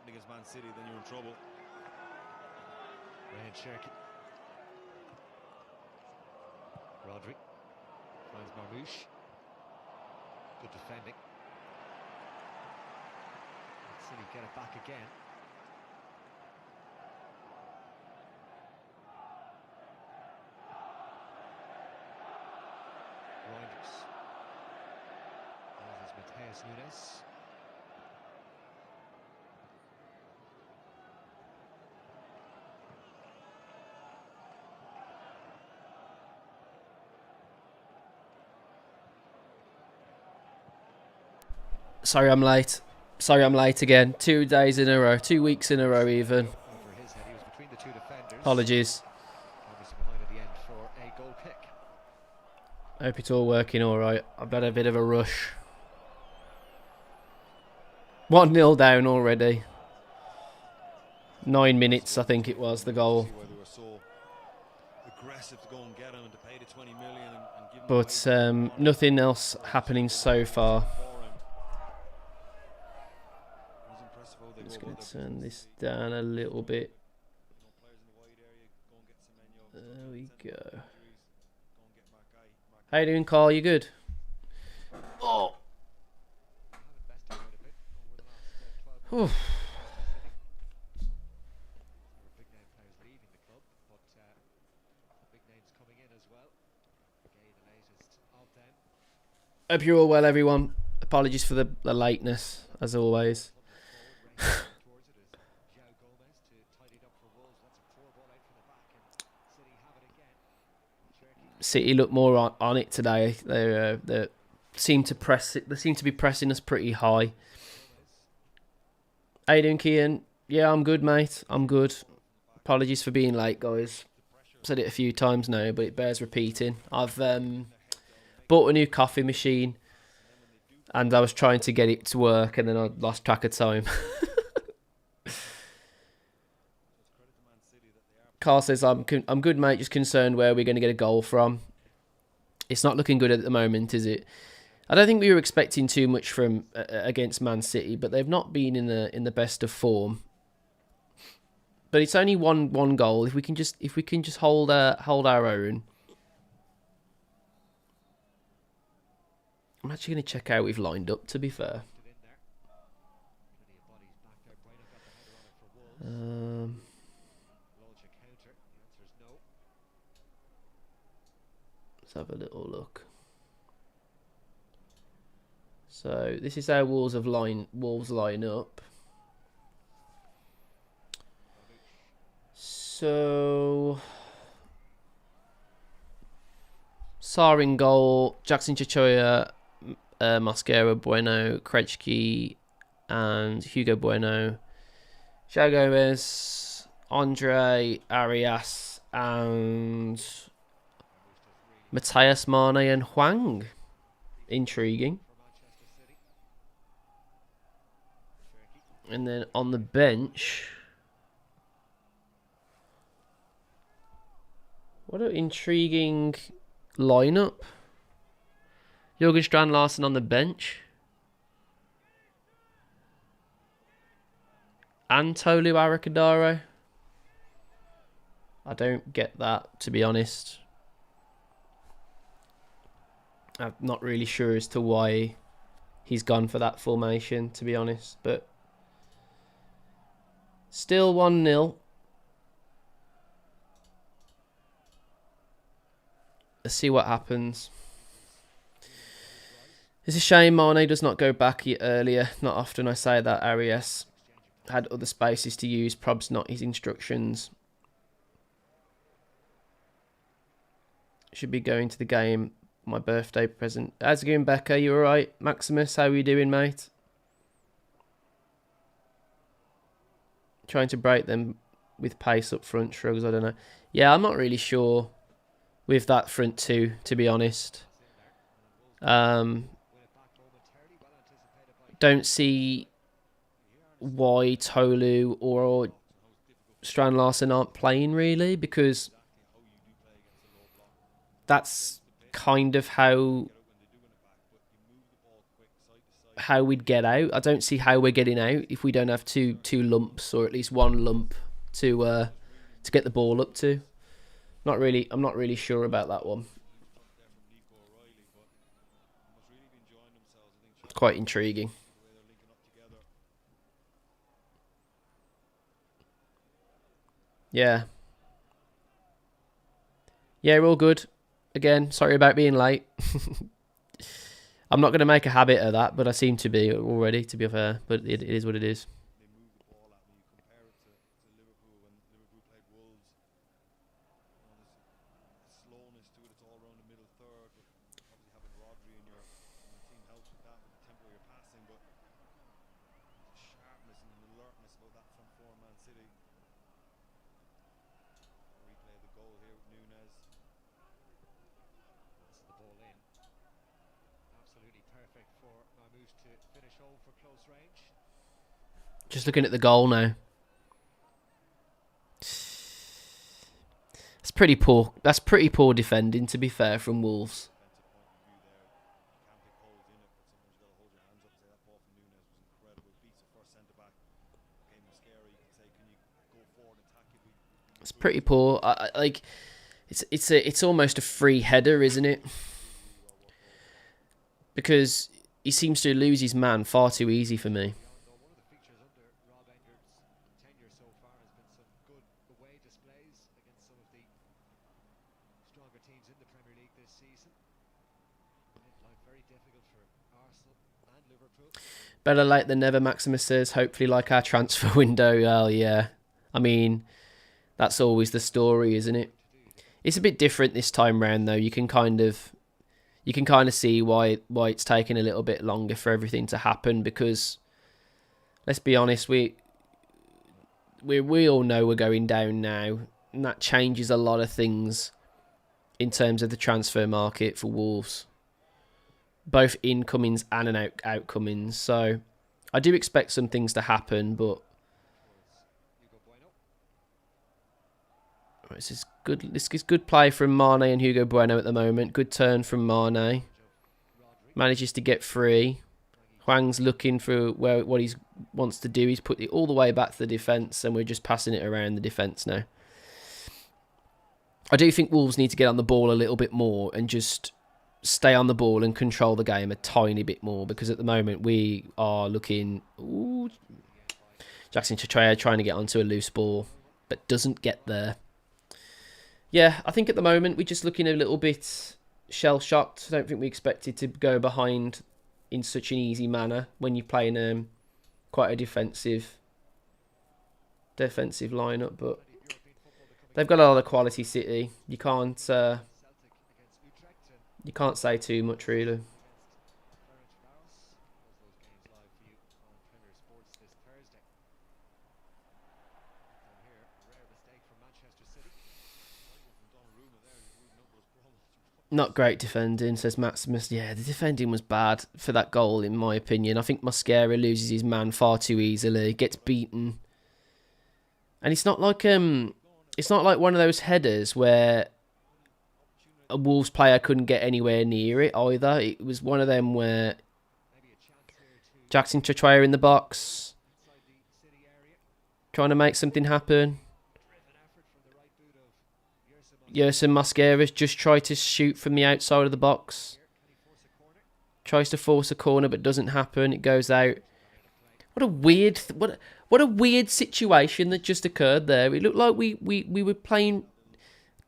defending as Man City, then you're in trouble. Ryan Cherky. Rodri. Finds Marmouche. Good defending. City get it back again. Reinders. There's Mateus Nunes. Sorry I'm late. Sorry I'm late again. 2 days in a row. 2 weeks in a row even. Apologies. Hope it's all working alright. I've had a bit of a rush. 1-0 down already. 9 minutes I think it was, the goal. But nothing else happening so far. I'm just going to turn this down a little bit. There we go. How you doing, Carl? You good? Oh. Oof. Hope you're all well, everyone. Apologies for the lateness, as always. City look more on it today. They seem to press it. They seem to be pressing us pretty high. How you doing, Kian? Yeah, I'm good, mate. I'm good. Apologies for being late, guys. Said it a few times now, but it bears repeating. I've bought a new coffee machine, and I was trying to get it to work, and then I lost track of time. Carl says, I'm good, mate, just concerned where we're going to get a goal from. It's not looking good at the moment, is it? I don't think we were expecting too much from against Man City, but they've not been in the best of form. But it's only one goal. If we can just hold our own. I'm actually going to check how we've lined up, to be fair. Let's have a little look. So this is how Wolves line up. So Sarr in goal, Jackson Chichoya, Mosquera, Bueno, Krejci, and Hugo Bueno, João Gomez, Andre, Arias, and Matthias Mane and Hwang. Intriguing. And then on the bench, what an intriguing lineup. Jürgen Strand Larsen on the bench. And Tolu Arakadaro. I don't get that, to be honest. I'm not really sure as to why he's gone for that formation, to be honest. But still 1-0. Let's see what happens. It's a shame Mane does not go back earlier. Not often I say that. Arias had other spaces to use. Prob's not his instructions. Should be going to the game. My birthday present. How's it going, Becca? You alright? Maximus, how are you doing, mate? Trying to break them with pace up front. Shrugs, I don't know. Yeah, I'm not really sure with that front two, to be honest. Don't see why Tolu or Strand Larsen aren't playing, really, because that's kind of how how we'd get out. I don't see how we're getting out if we don't have two lumps, or at least one lump to get the ball up to. I'm not really sure about that one. It's quite intriguing. Yeah. Yeah, we're all good. Again, sorry about being late. I'm not going to make a habit of that, but I seem to be already, to be fair. But it is what it is. Just looking at the goal now. That's pretty poor. That's pretty poor defending, to be fair, from Wolves. It's pretty poor. Like, it's almost a free header, isn't it? Because he seems to lose his man far too easy for me. Better late than never, Maximus says. Hopefully like our transfer window. Oh, yeah. I mean, that's always the story, isn't it? It's a bit different this time round, though. You can kind of see why it's taking a little bit longer for everything to happen, because let's be honest, we all know we're going down now, and that changes a lot of things in terms of the transfer market for Wolves, both incomings and outcomings. So I do expect some things to happen, but this is good. This is good play from Mane and Hugo Bueno at the moment. Good turn from Mane. Manages to get free. Hwang's looking for what he wants to do. He's put it all the way back to the defence, and we're just passing it around the defence now. I do think Wolves need to get on the ball a little bit more and just stay on the ball and control the game a tiny bit more, because at the moment we are looking... Ooh, Jackson Chachaya trying to get onto a loose ball, but doesn't get there. Yeah, I think at the moment we're just looking a little bit shell-shocked. I don't think we expected to go behind in such an easy manner when you're playing quite a defensive lineup. But they've got a lot of quality, City. You can't say too much, really. Not great defending, says Maximus. Yeah, the defending was bad for that goal, in my opinion. I think Mosquera loses his man far too easily, gets beaten. And it's not like one of those headers where a Wolves player couldn't get anywhere near it either. It was one of them where Jackson Chachaya in the box, trying to make something happen. Yerson Mosquera's just tried to shoot from the outside of the box. Tries to force a corner, but doesn't happen. It goes out. What a weird situation that just occurred there. It looked like we were playing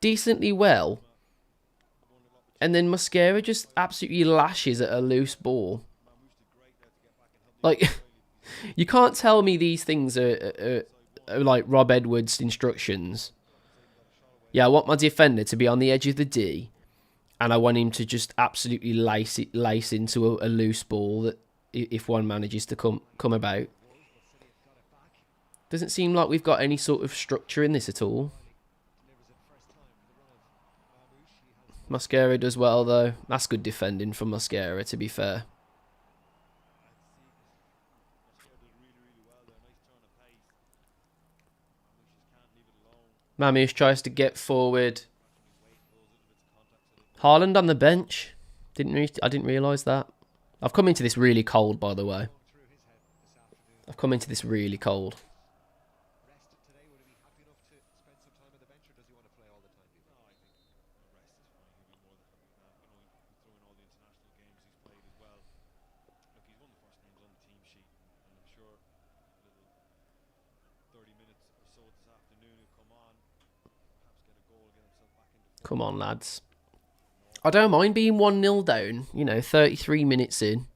decently well, and then Mosquera just absolutely lashes at a loose ball. Like, you can't tell me these things are like Rob Edwards' instructions. Yeah, I want my defender to be on the edge of the D, and I want him to just absolutely lace into a loose ball that if one manages to come about. Doesn't seem like we've got any sort of structure in this at all. Mosquera does well, though. That's good defending from Mosquera, to be fair. Mamouche tries to get forward. Haaland on the bench. I didn't realise that. I've come into this really cold, by the way. I've come into this really cold. Come on, lads. I don't mind being 1-0 down, you know, 33 minutes in.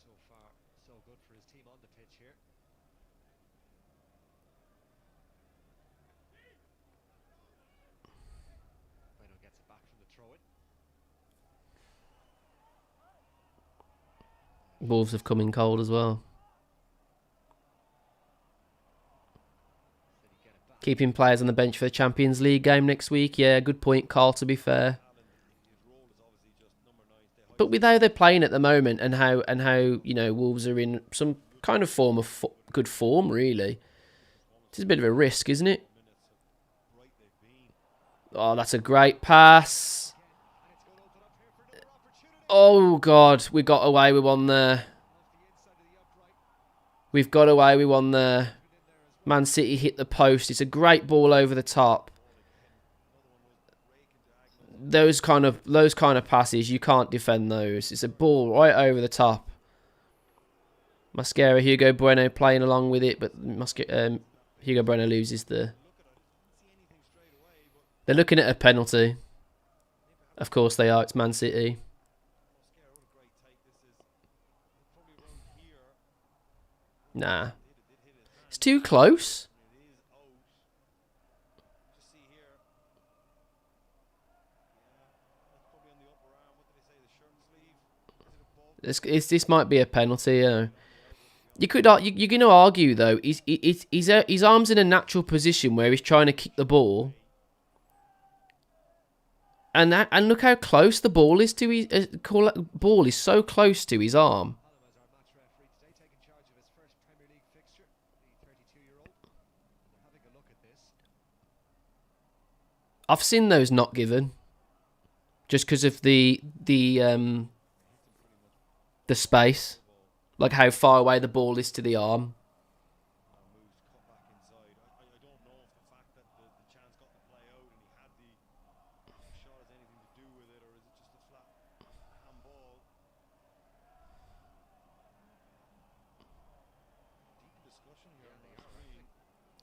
So far, so good for his team on the pitch here. Bueno gets it back from the throw-in. Wolves have come in cold as well. Keeping players on the bench for the Champions League game next week. Yeah, good point, Carl, to be fair. But with how they're playing at the moment and how you know, Wolves are in some kind of form of good form, really. It's a bit of a risk, isn't it? Oh, that's a great pass. Oh, God. We got away with one there. We've got away with one there. Man City hit the post. It's a great ball over the top. Those kind of passes, you can't defend those. It's a ball right over the top. Mascara, Hugo Bueno playing along with it, but Hugo Bueno loses the... They're looking at a penalty. Of course they are. It's Man City. Nah. It's too close. This might be a penalty, you know. You're going to argue, though, his arm's in a natural position where he's trying to kick the ball. And look how close the ball is to his... ball is so close to his arm. I've seen those not given, just because of the space, like how far away the ball is to the arm.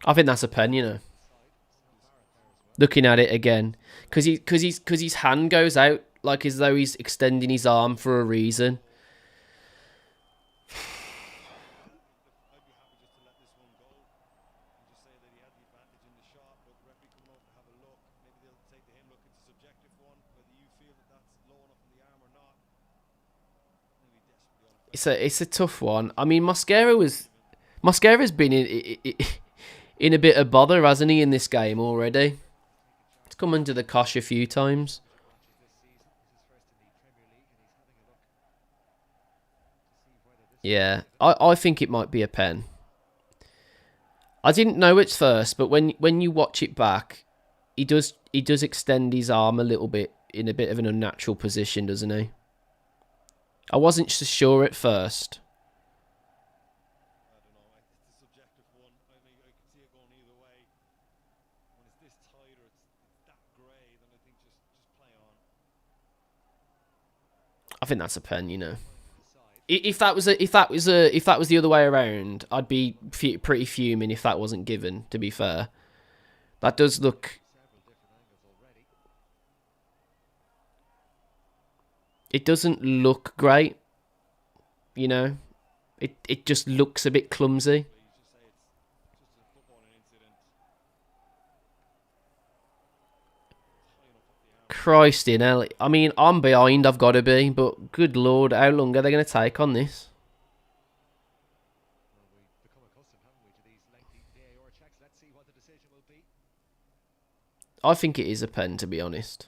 I think that's a pen, you know. Looking at it again, because his hand goes out like as though he's extending his arm for a reason. It's a tough one. I mean, Mascara's been in a bit of bother, hasn't he, in this game already? It's come under the cosh a few times. Yeah, I think it might be a pen. I didn't know it first, but when you watch it back, he does extend his arm a little bit in a bit of an unnatural position, doesn't he? I wasn't so sure at first. I think that's a pen, you know. If that was the other way around, I'd be pretty fuming if that wasn't given. To be fair, that does look. It doesn't look great, you know. It just looks a bit clumsy. Christ in hell. I mean, I'm behind, I've got to be, but good lord, how long are they going to take on this? I think it is a pen, to be honest.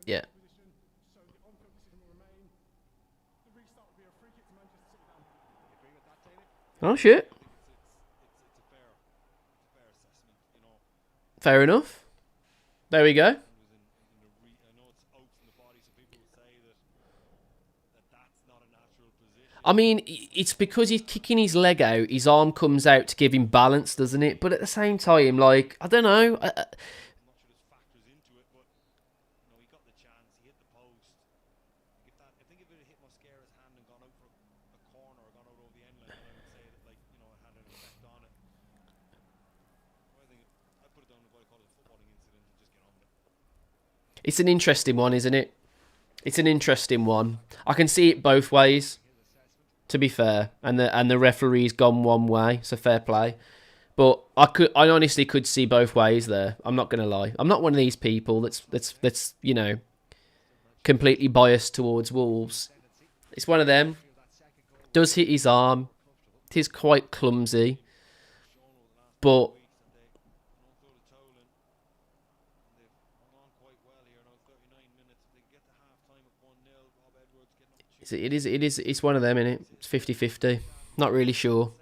Yeah. Oh shit. It's a fair assessment, you know. Fair enough. There we go. I know it's out from the body, so people will say that's not a natural position. I mean, it's because he's kicking his leg out, his arm comes out to give him balance, doesn't it? But at the same time, like, I don't know. I'm not sure this factors into it, but you know, he got the chance, he hit the post. I think if it had hit Mosquera's hand and gone out for a corner or gone out over the end line, then I would say that, like, you know, it had an effect on it. I put it down to what I call it a footballing incident and just get on with it. It's an interesting one, isn't it? It's an interesting one. I can see it both ways, to be fair, and the referee's gone one way, so fair play. But I honestly could see both ways there. I'm not gonna lie. I'm not one of these people that's you know, completely biased towards Wolves. It's one of them. Does hit his arm. It is quite clumsy, but it's one of them, innit? It's 50-50. Not really sure.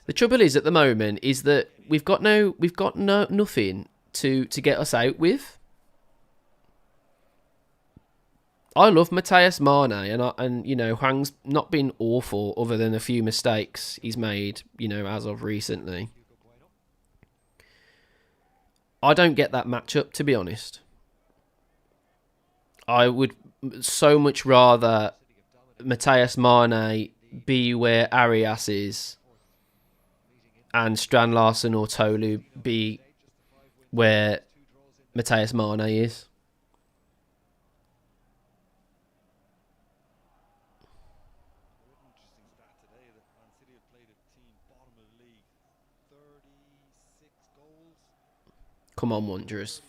The trouble is at the moment is that we've got nothing to get us out with. I love Matthias Mane, and you know, Hwang's not been awful other than a few mistakes he's made, you know, as of recently. I don't get that matchup, to be honest. I would so much rather Matthias Mane be where Arias is and Strand Larsen or Tolu be where Matthias Mane is. Come on, Wanderers.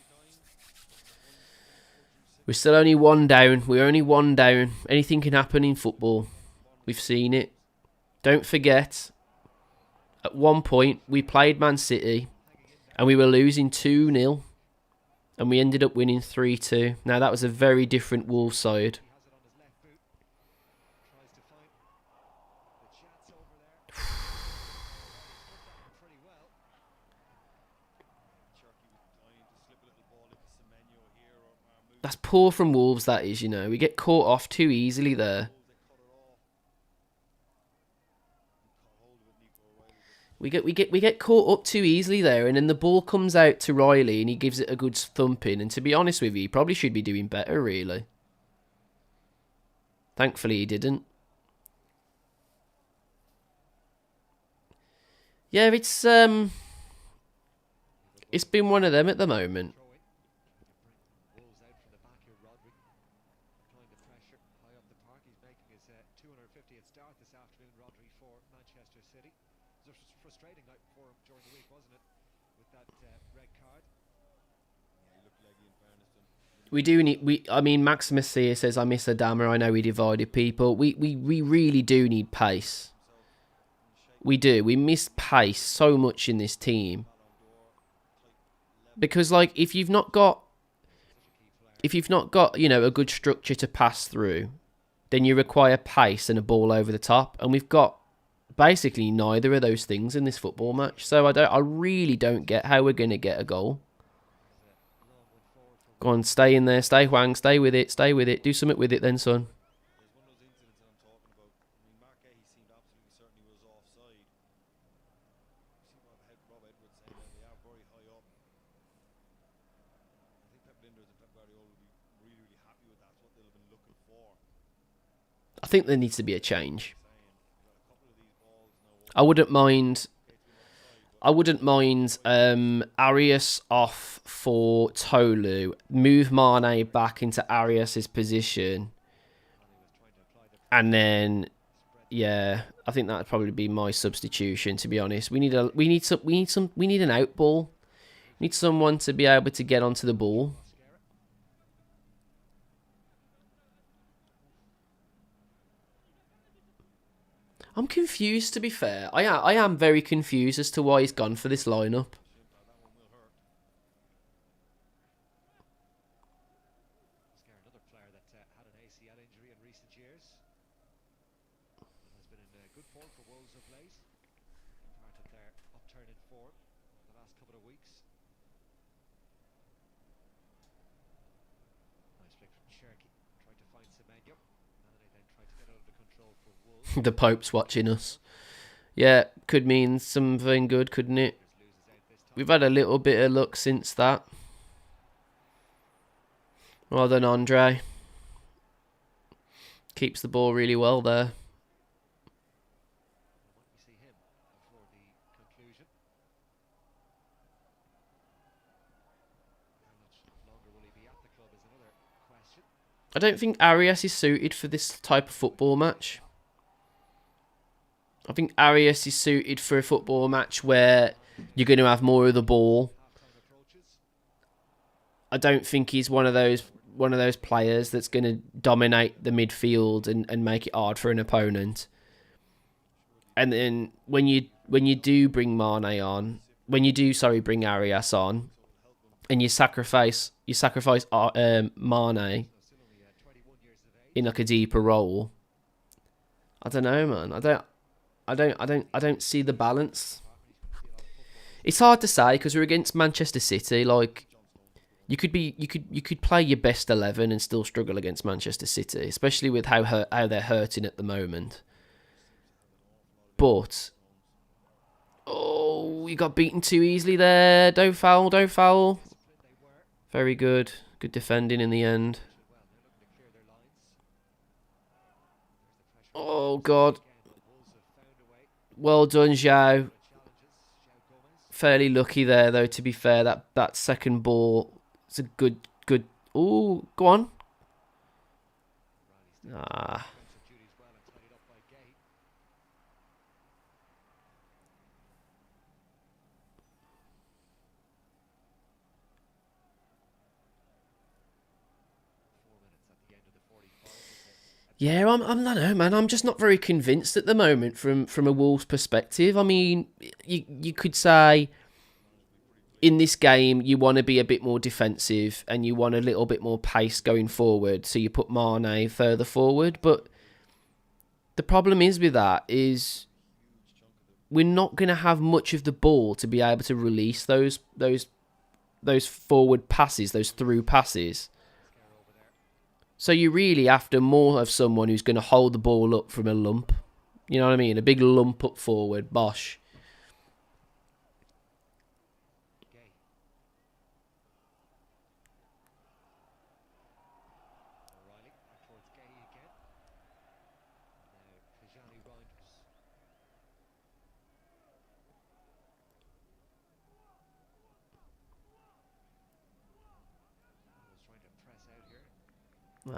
We're still only one down. We're only one down. Anything can happen in football. We've seen it. Don't forget, at one point, we played Man City and we were losing 2-0 and we ended up winning 3-2. Now, that was a very different Wolves side. That's poor from Wolves, that is, you know. We get caught off too easily there. We get caught up too easily there, and then the ball comes out to Riley and he gives it a good thumping. And to be honest with you, he probably should be doing better, really. Thankfully, he didn't. Yeah, it's been one of them at the moment. Frustrating night for him during the week, wasn't it? With that red card. Yeah, he looked leggy in fairness to him. We do need. I mean, Maximus here says, "I miss Adama. I know we divided people. We really do need pace. We do. We miss pace so much in this team. Because, like, if you've not got, you know, a good structure to pass through, then you require pace and a ball over the top, and we've got basically neither of those things in this football match. So I really don't get how we're going to get a goal. Go on, stay in there, stay Hwang, stay with it, do something with it then, son. There's one of those incidents that I'm talking about. I mean, Marquet, he seemed absolutely certain he was offside. You seem to have Rob Edwards saying that they are very high up. I think Pep Linders and Pep Guardiola will be really, really happy with that. That's what they'll have been looking for. I think there needs to be a change. I wouldn't mind Arias off for Tolu, move Mane back into Arias's position, and then yeah, I think that'd probably be my substitution, to be honest. We need an out ball. We need someone to be able to get onto the ball. I'm confused, to be fair. I am very confused as to why he's gone for this lineup. Another player that had an ACL form for Wolves of late. Part of their upturn in form the last couple of weeks. Nice flick from Cherky. Tried to find Semenyo. And they then tried to get out of the control for Wolves. The Pope's watching us. Yeah, could mean something good, couldn't it? We've had a little bit of luck since that. Well done, Andre. Keeps the ball really well there. I don't think Arias is suited for this type of football match. I think Arias is suited for a football match where you're going to have more of the ball. I don't think he's one of those players that's going to dominate the midfield and make it hard for an opponent. And then when you do bring Mane on, bring Arias on, and you sacrifice Mane in like a deeper role. I don't know, man. I don't see the balance. It's hard to say because we're against Manchester City. Like, you could play your best 11 and still struggle against Manchester City, especially with how they're hurting at the moment. But you got beaten too easily there. Don't foul. Very good. Good defending in the end. Oh, God. Well done, Zhao. Fairly lucky there, though, to be fair. That second ball, it's a good... Ooh, go on. Ah. Yeah, I don't know, man. I'm just not very convinced at the moment from a Wolves perspective. I mean, you could say in this game you want to be a bit more defensive and you want a little bit more pace going forward, so you put Mane further forward. But the problem is with that is we're not going to have much of the ball to be able to release those forward passes, those through passes. So you're really after more of someone who's going to hold the ball up from a lump. You know what I mean? A big lump up forward. Bosh.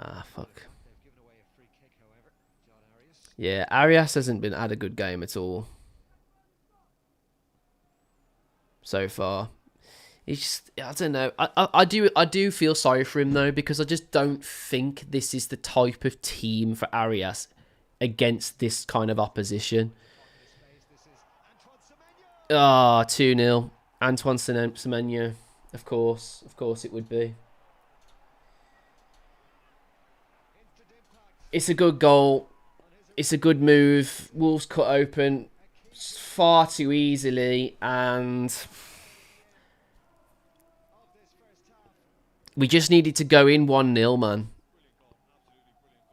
Ah, fuck. Yeah, Arias hasn't had a good game at all so far. He's just, I don't know. I do feel sorry for him though, because I just don't think this is the type of team for Arias against this kind of opposition. 2-0. Antoine Semenyo. Of course it would be. It's a good goal. It's a good move. Wolves cut open far too easily, and we just needed to go in 1-0, man.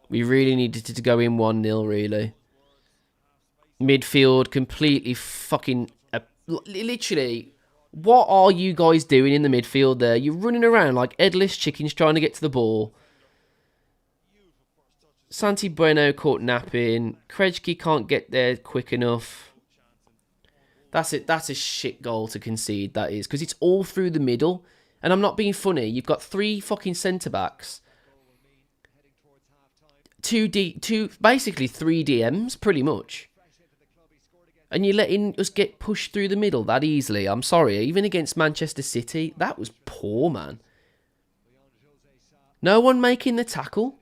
We really needed to go in 1-0, really. Midfield completely fucking... literally, what are you guys doing in the midfield there? You're running around like headless chickens trying to get to the ball. Santi Bueno caught napping. Krejci can't get there quick enough. That's it. That's a shit goal to concede, that is. Because it's all through the middle. And I'm not being funny. You've got 3 fucking centre-backs. Basically 3 DMs, pretty much. And you're letting us get pushed through the middle that easily. I'm sorry. Even against Manchester City, that was poor, man. No one making the tackle.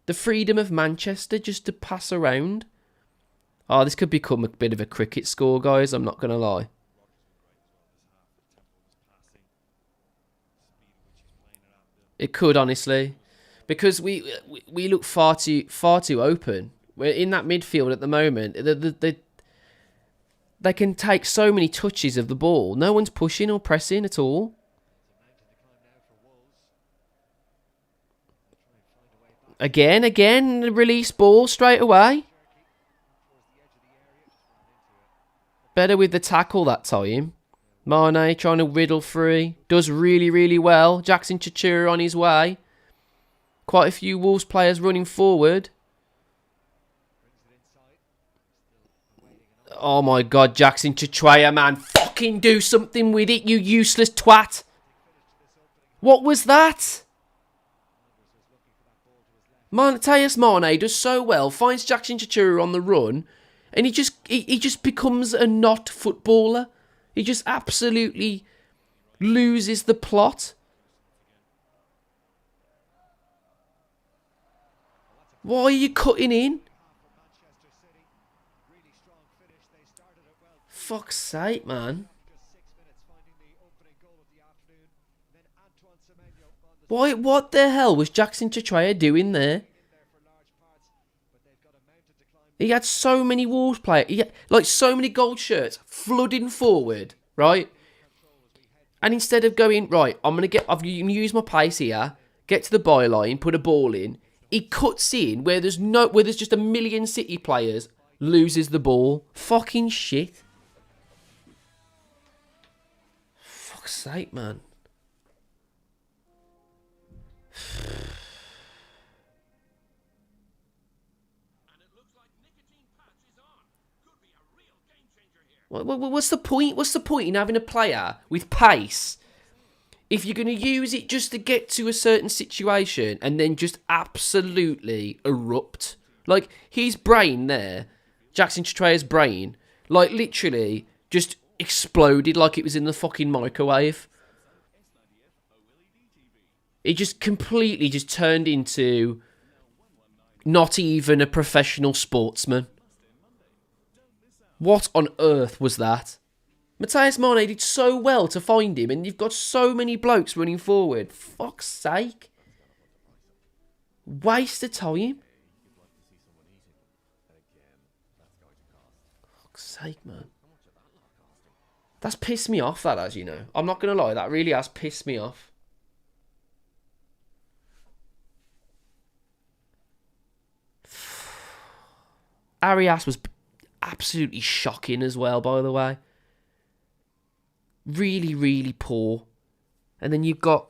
The freedom of Manchester just to pass around. Oh, this could become a bit of a cricket score, guys. I'm not going to lie. It could, honestly. because we look far too open. We're in that midfield at the moment. They can take so many touches of the ball. No one's pushing or pressing at all. Again, release ball straight away. Better with the tackle that time. Mane trying to riddle free. Does really, really well. Jackson Chichura on his way. Quite a few Wolves players running forward. Oh my God, Jackson Chichura, man. Fucking do something with it, you useless twat. What was that? Mateus Mane does so well. Finds Jackson Chichura on the run. And he just becomes a not footballer. He just absolutely loses the plot. Why are you cutting in? Fuck's sake, man. Why? What the hell was Jackson Chichura doing there? He had so many Wolves players. He had, like, so many gold shirts flooding forward, right? And instead of going, right, I'm going to use my pace here, get to the byline, put a ball in, he cuts in where there's just a million City players, loses the ball. Fucking shit. Fuck's sake, man. What's the point? What's the point in having a player with pace if you're going to use it just to get to a certain situation and then just absolutely erupt? Like, his brain there, Jackson Chichura's brain, like, literally just exploded like it was in the fucking microwave. It just completely just turned into not even a professional sportsman. What on earth was that? Mateus Mane did so well to find him, and you've got so many blokes running forward. Fuck's sake. Waste of time. Fuck's sake, man. That's pissed me off, that has, you know. I'm not going to lie, that really has pissed me off. Arias was absolutely shocking as well, by the way. Really, really poor. And then you've got,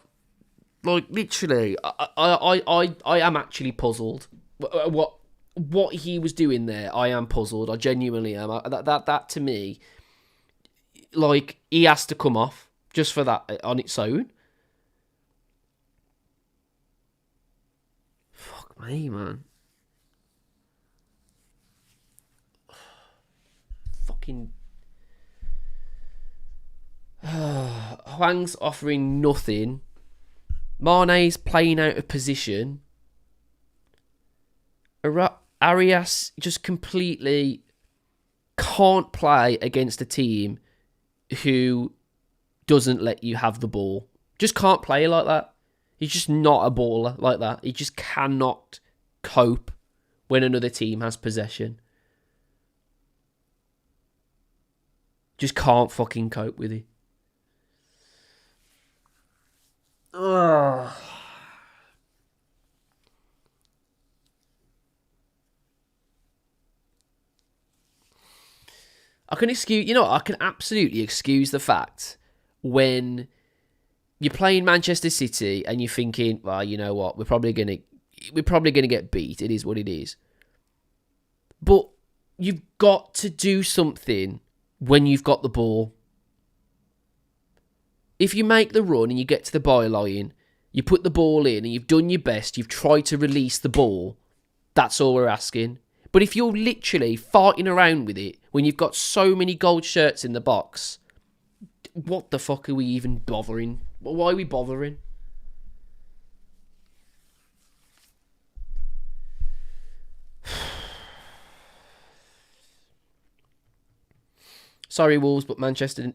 like, literally, I am actually puzzled. What he was doing there, I am puzzled. I genuinely am. That to me, like, he has to come off just for that on its own. Fuck me, man. Fucking Hwang's offering nothing. Mane's playing out of position. Arias just completely can't play against a team who doesn't let you have the ball. Just can't play like that. He's just not a baller like that. He just cannot cope when another team has possession. Just can't fucking cope with it. Ugh. I can absolutely excuse the fact when you're playing Manchester City and you're thinking, well, you know what, we're probably gonna get beat. It is what it is. But you've got to do something when you've got the ball. If you make the run and you get to the byline, you put the ball in and you've done your best, you've tried to release the ball, that's all we're asking. But if you're literally farting around with it when you've got so many gold shirts in the box, what the fuck are we even bothering? Why are we bothering? Sorry, Wolves, but Manchester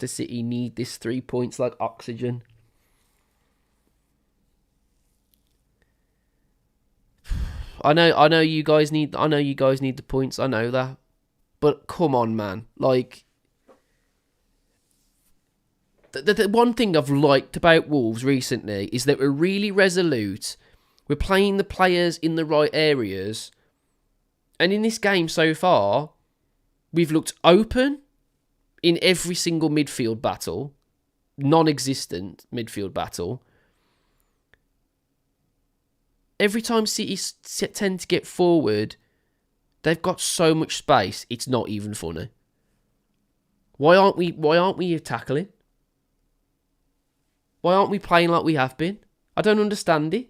City need this 3 points like oxygen. I know you guys need the points. I know that. But come on, man. Like, the one thing I've liked about Wolves recently is that we're really resolute. We're playing the players in the right areas. And in this game so far, we've looked open in every single midfield battle. Non-existent midfield battle. Every time City tend to get forward, they've got so much space, it's not even funny. Why aren't we tackling? Why aren't we playing like we have been? I don't understand it.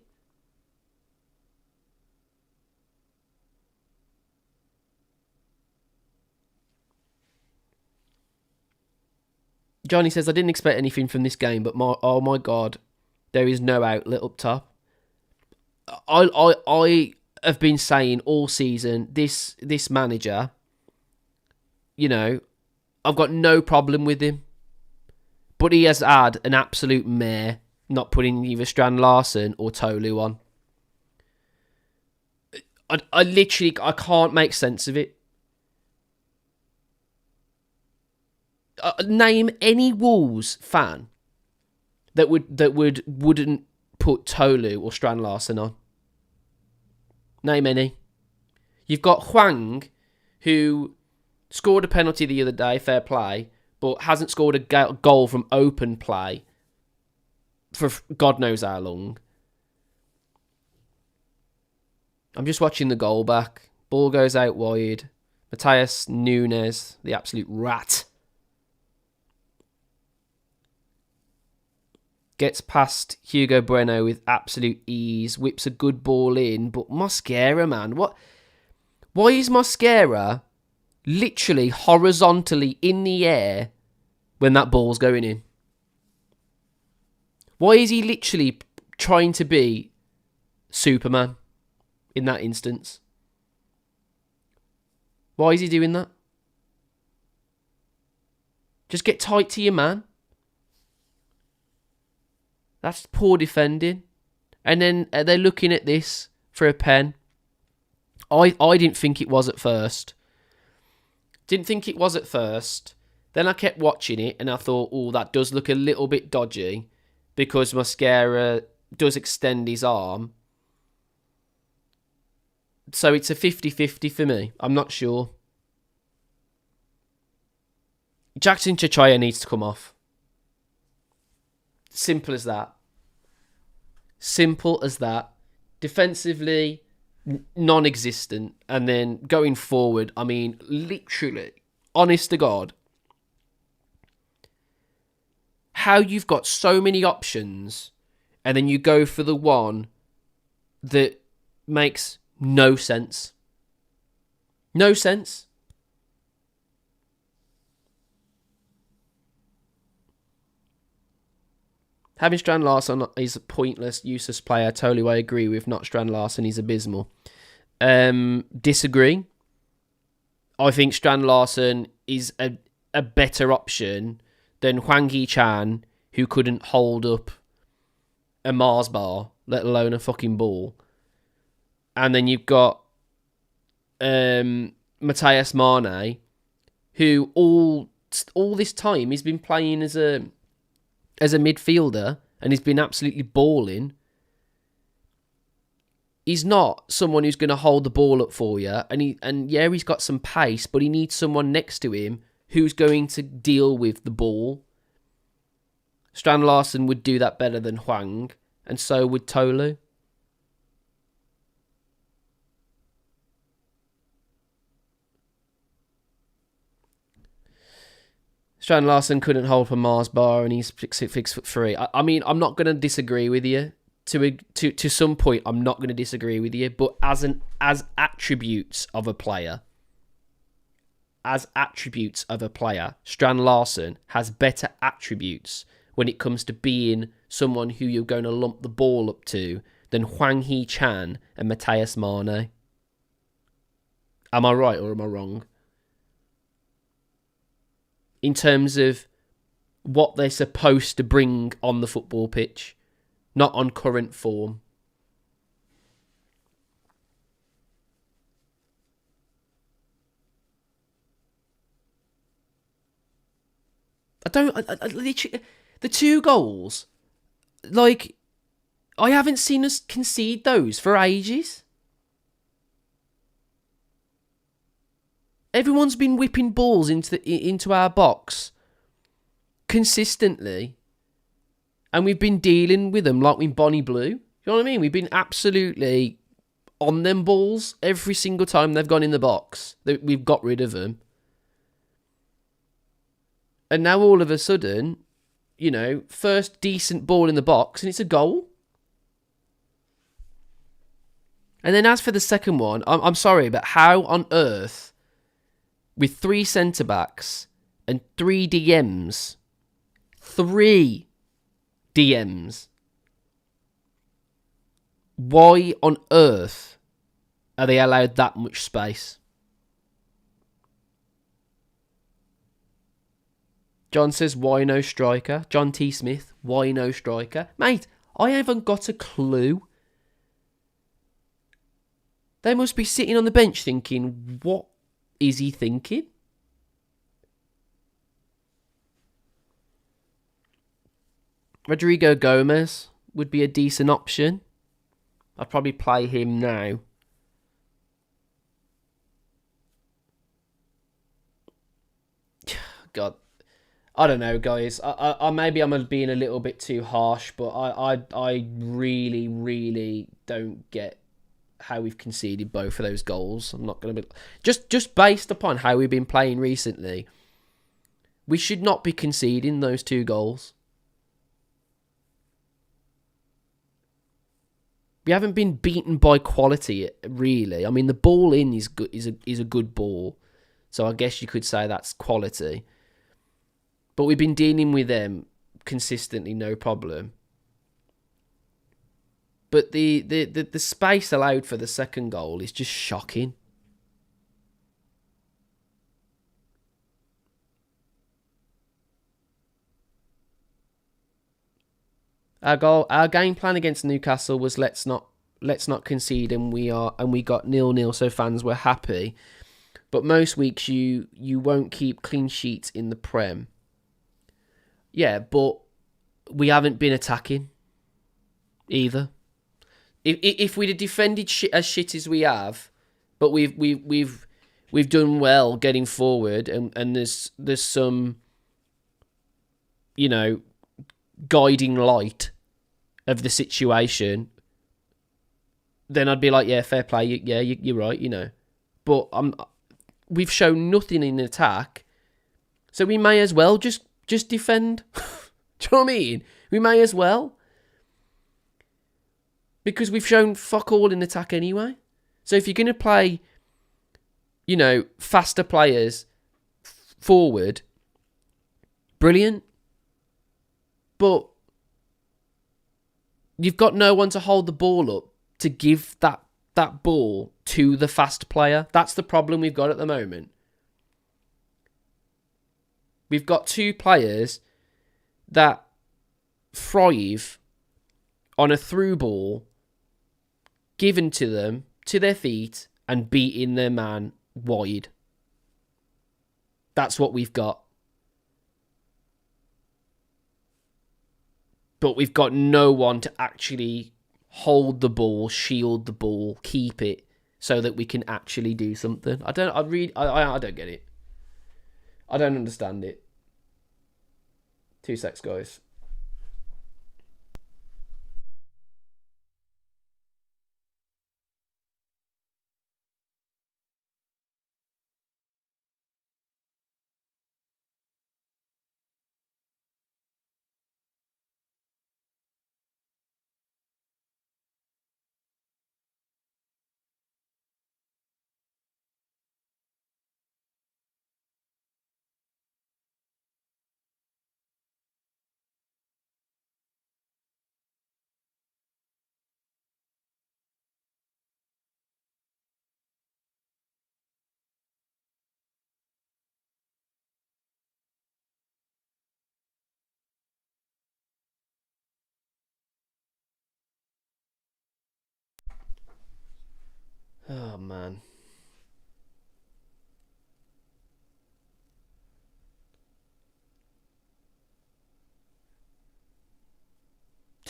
Johnny says, I didn't expect anything from this game, but oh my God, there is no outlet up top. I have been saying all season, this manager, you know, I've got no problem with him. But he has had an absolute mare not putting either Strand Larsen or Tolu on. I literally can't make sense of it. Name any Wolves fan that wouldn't put Tolu or Strand Larsen on. Name any. You've got Hwang, who scored a penalty the other day, fair play, but hasn't scored a goal from open play for God knows how long. I'm just watching the goal back. Ball goes out wide. Matheus Nunes, the absolute rat, gets past Hugo Bueno with absolute ease, whips a good ball in, but Mosquera, man, what? Why is Mosquera literally horizontally in the air when that ball's going in? Why is he literally trying to be Superman in that instance? Why is he doing that? Just get tight to your man. That's poor defending. And then they're looking at this for a pen. I didn't think it was at first. Then I kept watching it and I thought, oh, that does look a little bit dodgy because Mosquera does extend his arm. So it's a 50-50 for me. I'm not sure. Jackson Chichaya needs to come off. Simple as that. Simple as that. Defensively, non-existent. And then going forward, I mean, literally, honest to God, how you've got so many options and then you go for the one that makes no sense. No sense. Having Strand Larsen is a pointless, useless player. Totally, I agree with. Not Strand Larsen, he's abysmal. Disagree. I think Strand Larsen is a better option than Hwang Hee-chan, who couldn't hold up a Mars bar, let alone a fucking ball. And then you've got Matheus Mane, who all this time he's been playing as a midfielder and he's been absolutely balling. He's not someone who's going to hold the ball up for you, and he's got some pace, but he needs someone next to him who's going to deal with the ball. Strand Larsen would do that better than Hwang, and so would Tolu. Strand Larsen couldn't hold for Mars bar and he's 6'3". I mean, I'm not going to disagree with you. To some point, I'm not going to disagree with you. But as attributes of a player, Strand Larsen has better attributes when it comes to being someone who you're going to lump the ball up to than Hwang Hee-chan and Matheus Mane. Am I right or am I wrong? In terms of what they're supposed to bring on the football pitch, not on current form. literally, the 2 goals, like, I haven't seen us concede those for ages. Everyone's been whipping balls into our box consistently, and we've been dealing with them like in Bonnie Blue. You know what I mean? We've been absolutely on them balls every single time they've gone in the box. We've got rid of them. And now all of a sudden, you know, first decent ball in the box and it's a goal. And then as for the second one, I'm sorry, but how on earth, with 3 centre-backs and 3 DMs, why on earth are they allowed that much space? John says, why no striker? John T. Smith, why no striker? Mate, I haven't got a clue. They must be sitting on the bench thinking, what is he thinking? Rodrigo Gomez would be a decent option. I'd probably play him now. God, I don't know, guys. I maybe I'm being a little bit too harsh, but I really, really don't get how we've conceded both of those goals. I'm not going to be just based upon how we've been playing recently. We should not be conceding those 2 goals. We haven't been beaten by quality, really. I mean, the ball in is good, is a good ball, so I guess you could say that's quality. But we've been dealing with them consistently, no problem. But the space allowed for the second goal is just shocking. Our game plan against Newcastle was let's not concede, and we got 0-0, so fans were happy. But most weeks you won't keep clean sheets in the Prem. Yeah, but we haven't been attacking either. If we'd have defended as shit as we have, but we've done well getting forward, and there's some, you know, guiding light of the situation, then I'd be like, yeah, fair play. Yeah, you're right, you know. But we've shown nothing in attack, so we may as well just defend. Do you know what I mean? We may as well, because we've shown fuck all in attack anyway. So if you're going to play, you know, faster players forward, brilliant. But you've got no one to hold the ball up to give that ball to the fast player. That's the problem we've got at the moment. We've got 2 players that thrive on a through ball given to them, to their feet, and beating their man wide. That's what we've got. But we've got no one to actually hold the ball, shield the ball, keep it, so that we can actually do something. I don't get it. I don't understand it. 2 secs, guys. Oh, man.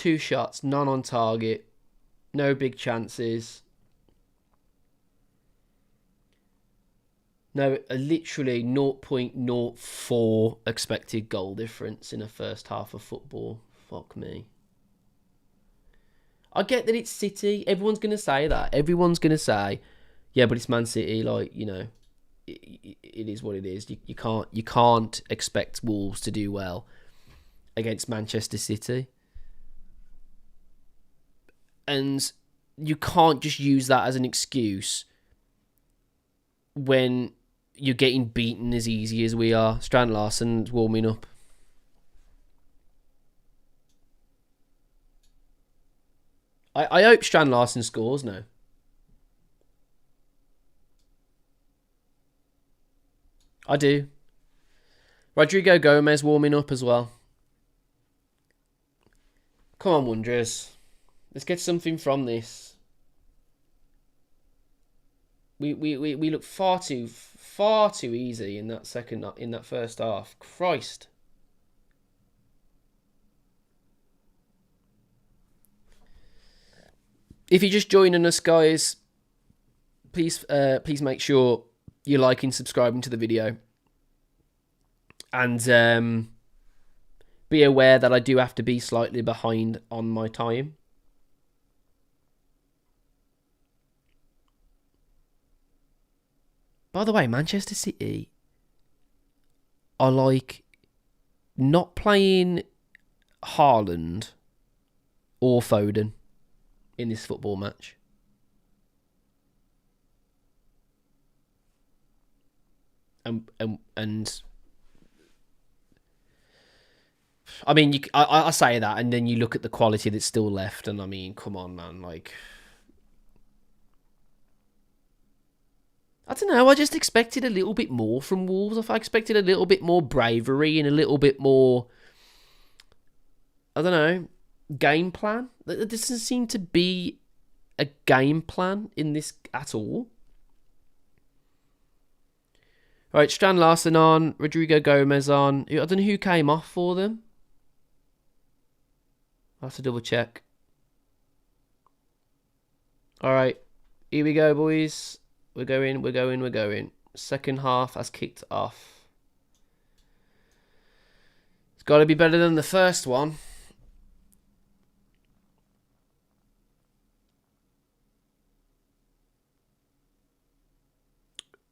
2 shots, none on target, no big chances. No, literally 0.04 expected goal difference in a first half of football. Fuck me. I get that it's City. Everyone's going to say that. Everyone's going to say, yeah, but it's Man City. Like, you know, it is what it is. You can't expect Wolves to do well against Manchester City. And you can't just use that as an excuse when you're getting beaten as easy as we are. Strand Larsen's warming up. I hope Strand Larsen scores now. I do. Rodrigo Gomez warming up as well. Come on, Wanderers. Let's get something from this. We look far too easy in that first half. Christ. If you're just joining us, guys, please make sure you're liking, subscribing to the video, and be aware that I do have to be slightly behind on my time. By the way, Manchester City are like not playing Haaland or Foden in this football match. And I mean, I say that, and then you look at the quality that's still left, and I mean, come on, man, like, I don't know, I just expected a little bit more from Wolves. I expected a little bit more bravery and a little bit more, I don't know, game plan. There doesn't seem to be a game plan in this at all. All right, Strand Larsen on, Rodrigo Gomez on. I don't know who came off for them. I'll have to double check. All right, here we go, boys. We're going. Second half has kicked off. It's got to be better than the first one.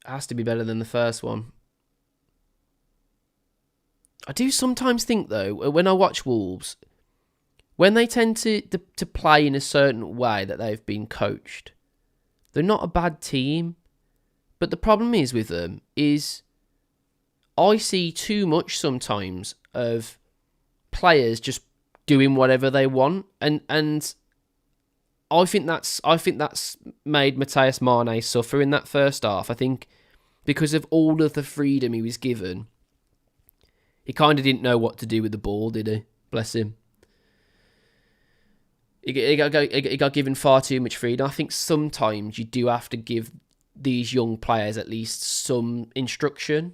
It has to be better than the first one. I do sometimes think, though, when I watch Wolves, when they tend to play in a certain way that they've been coached, they're not a bad team. But the problem is with them is I see too much sometimes of players just doing whatever they want, and I think that's made Matthias Mane suffer in that first half. I think because of all of the freedom he was given, he kind of didn't know what to do with the ball, did he? Bless him. He got given far too much freedom. I think sometimes you do have to give these young players at least some instruction.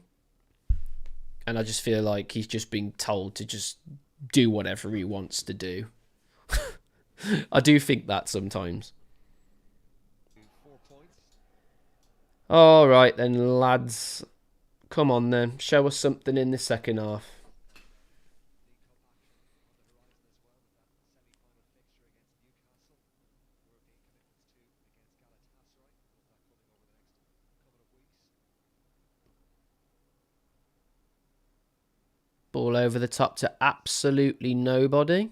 And I just feel like he's just being told to just do whatever he wants to do. I do think that sometimes. 4 points. All right then, lads. Come on then. Show us something in the second half. Ball over the top to absolutely nobody.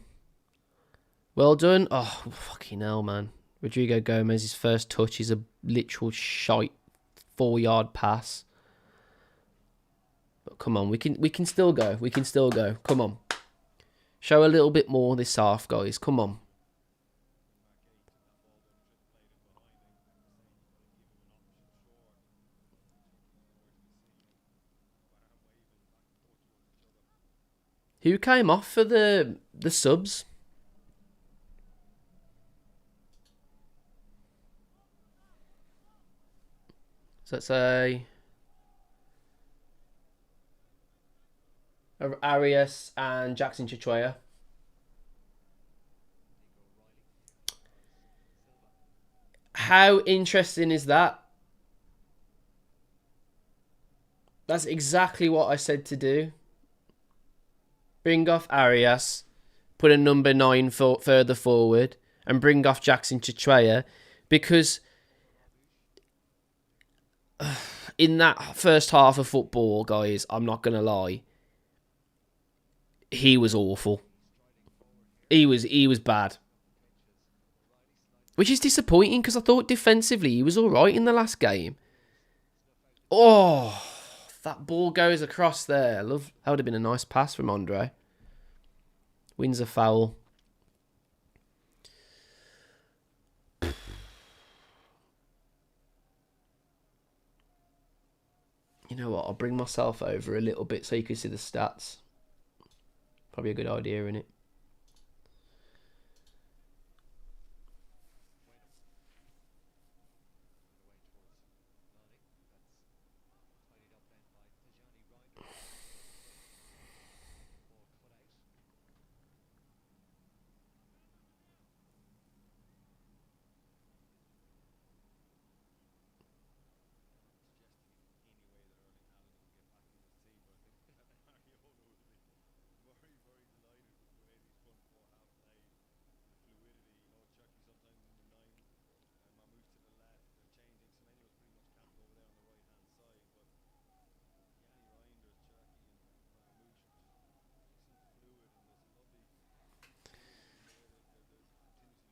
Well done. Oh, fucking hell, man. Rodrigo Gomez's first touch is a literal shite 4-yard pass. But come on, we can still go. We can still go. Come on. Show a little bit more this half, guys. Come on. Who came off for the subs? So let's say Arias and Jackson Chichoya. How interesting is that? That's exactly what I said to do. Bring off Arias, put a number 9 further forward, and bring off Jackson Chichwea, because in that first half of football, guys, I'm not gonna lie, he was awful. He was bad, which is disappointing because I thought defensively he was all right in the last game. Oh, that ball goes across there. Love. That would have been a nice pass from Andre. Wins a foul. You know what? I'll bring myself over a little bit so you can see the stats. Probably a good idea, isn't it?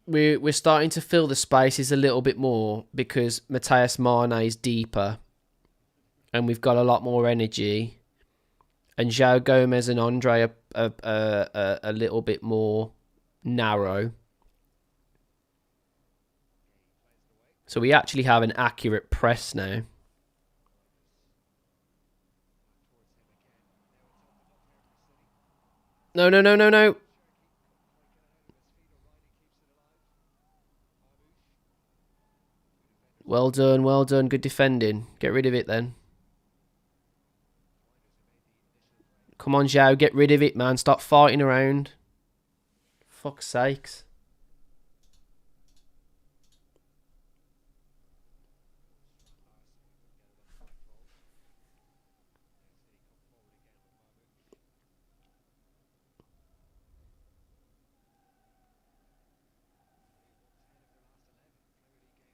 We're starting to fill the spaces a little bit more because Matheus Mane is deeper and we've got a lot more energy, and João Gomez and Andre are a little bit more narrow. So we actually have an accurate press now. No, no, no, no, no. Well done, well done. Good defending. Get rid of it then. Come on, João. Get rid of it, man. Stop fighting around. Fuck's sakes.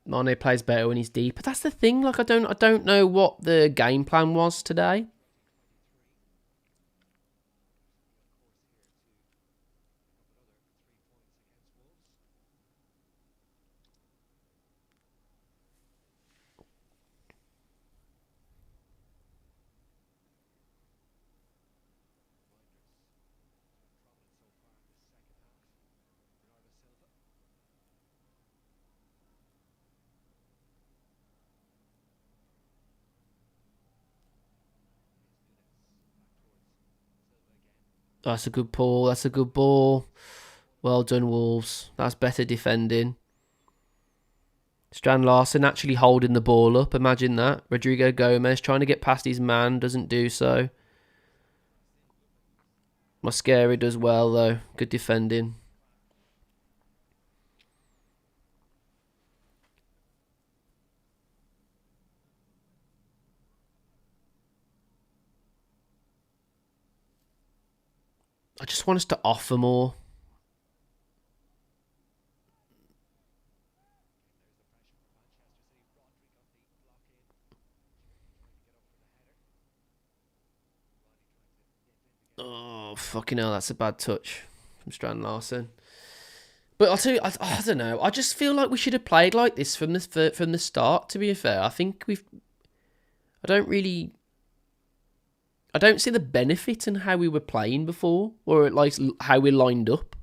Mane plays better when he's deep. But that's the thing. Like I don't know what the game plan was today. That's a good ball. That's a good ball. Well done, Wolves. That's better defending. Strand Larsen actually holding the ball up. Imagine that. Rodrigo Gomez trying to get past his man. Doesn't do so. Mosquera does well, though. Good defending. I just want us to offer more. Oh, fucking hell. That's a bad touch from Strand Larsen. But I'll tell you, I don't know. I just feel like we should have played like this from the start, to be fair. I think I don't see the benefit in how we were playing before, or like how we lined up.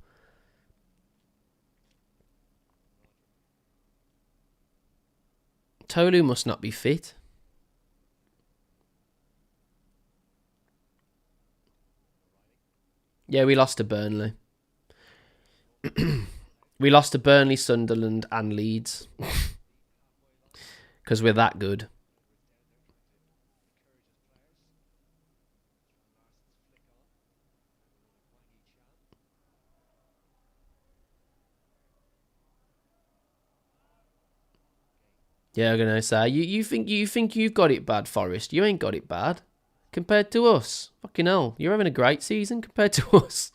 Tolu must not be fit. Yeah, we lost to Burnley. We lost to Burnley, Sunderland, and Leeds because we're that good. Yeah, I'm gonna say you think you've got it bad, Forest. You ain't got it bad compared to us. Fucking hell, you're having a great season compared to us.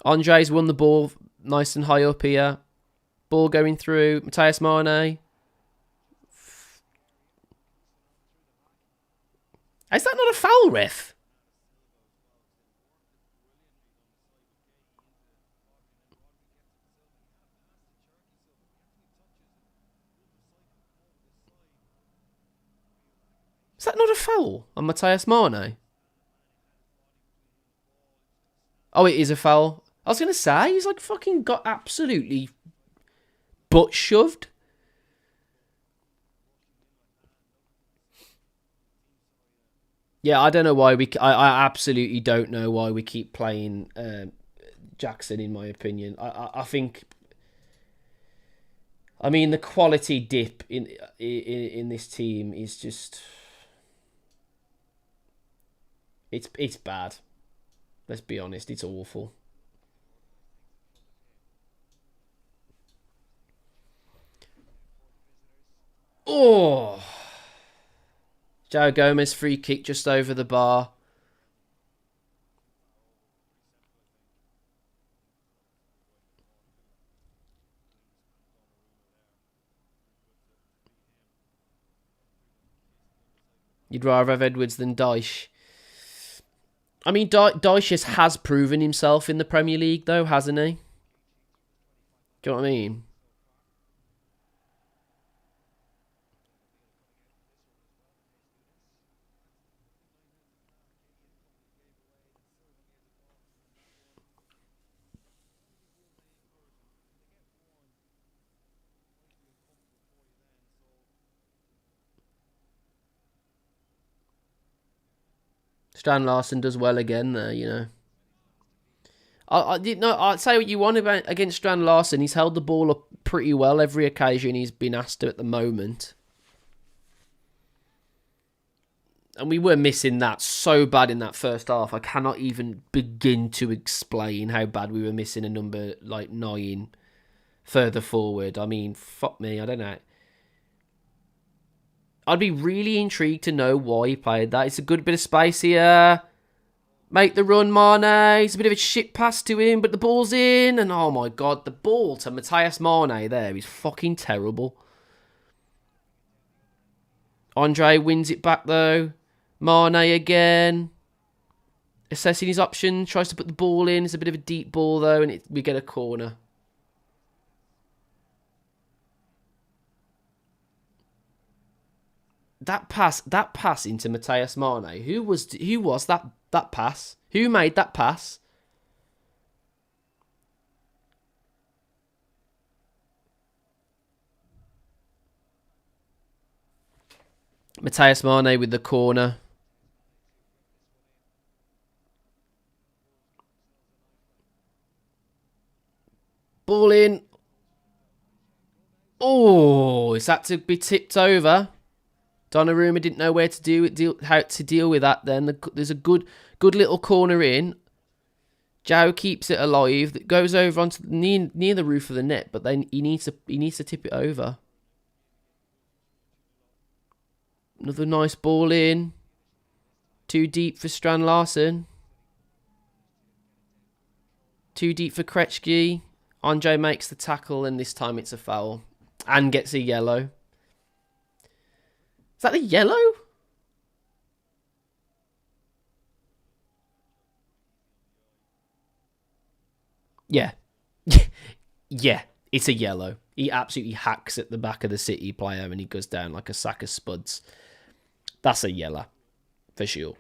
Andre's won the ball nice and high up here. Ball going through. Matthias Mane. Is that not a foul, ref? Is that not a foul on Matthias Mane? Oh, it is a foul. I was going to say, he's like fucking got absolutely butt shoved. Yeah, I don't know why I absolutely don't know why we keep playing Jackson. In my opinion, I think. I mean, the quality dip in this team is just. It's bad. Let's be honest, it's awful. Oh. Joe Gomez free kick just over the bar. You'd rather have Edwards than Dyche. I mean, Dyche has proven himself in the Premier League, though, hasn't he? Do you know what I mean? Stan Larson does well again there, you know. I'd say what you want about against Stan Larson. He's held the ball up pretty well every occasion he's been asked to at the moment. And we were missing that so bad in that first half. I cannot even begin to explain how bad we were missing a number like 9 further forward. I mean, fuck me, I don't know. I'd be really intrigued to know why he played that. It's a good bit of space here. Make the run, Mane. It's a bit of a shit pass to him, but the ball's in. And oh my god, the ball to Matthias Mane there is fucking terrible. Andre wins it back though. Mane again. Assessing his options. Tries to put the ball in. It's a bit of a deep ball though, and we get a corner. That pass into Matthias Mane. Who was that pass? Who made that pass? Matthias Mane with the corner. Ball in. Oh, is that to be tipped over? Donnarumma didn't know where to how to deal with that. Then there's a good little corner in. Joe keeps it alive. That goes over onto near the roof of the net, but then he needs to tip it over. Another nice ball in. Too deep for Strand Larsen. Too deep for Krejci. Andre makes the tackle, and this time it's a foul and gets a yellow. Is that a yellow? Yeah. Yeah, it's a yellow. He absolutely hacks at the back of the City player and he goes down like a sack of spuds. That's a yellow, for sure.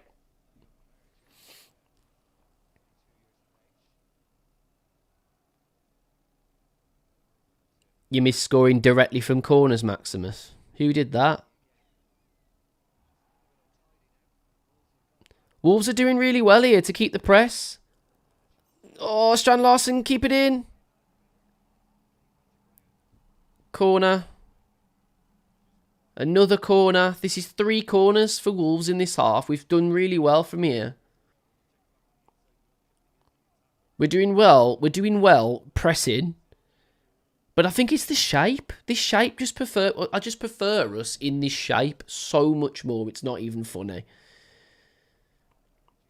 You miss scoring directly from corners, Maximus. Who did that? Wolves are doing really well here to keep the press. Oh, Strand Larsen, keep it in. Corner. Another corner. This is 3 corners for Wolves in this half. We've done really well from here. We're doing well. We're doing well pressing. But I think it's the shape. This shape I just prefer us in this shape so much more. It's not even funny.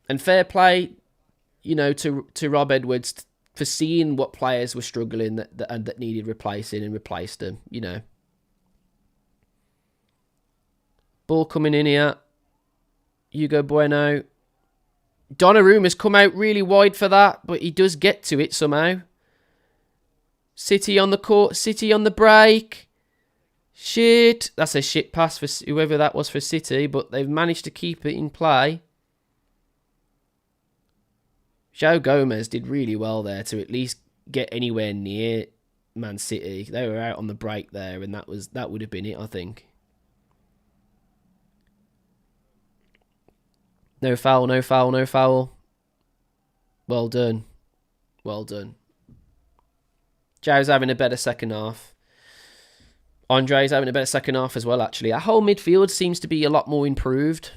And fair play, to Rob Edwards for seeing what players were struggling that needed replacing and replaced them. Ball coming in here. Hugo Bueno. Donnarumma's come out really wide for that, but he does get to it somehow. City on the court, City on the break. Shit. That's a shit pass for whoever that was for City, but they've managed to keep it in play. João Gomez did really well there to at least get anywhere near Man City. They were out on the break there, and that would have been it, I think. No foul, no foul, no foul. Well done. Well done. Joe's having a better second half. Andre's having a better second half as well, actually. Our whole midfield seems to be a lot more improved.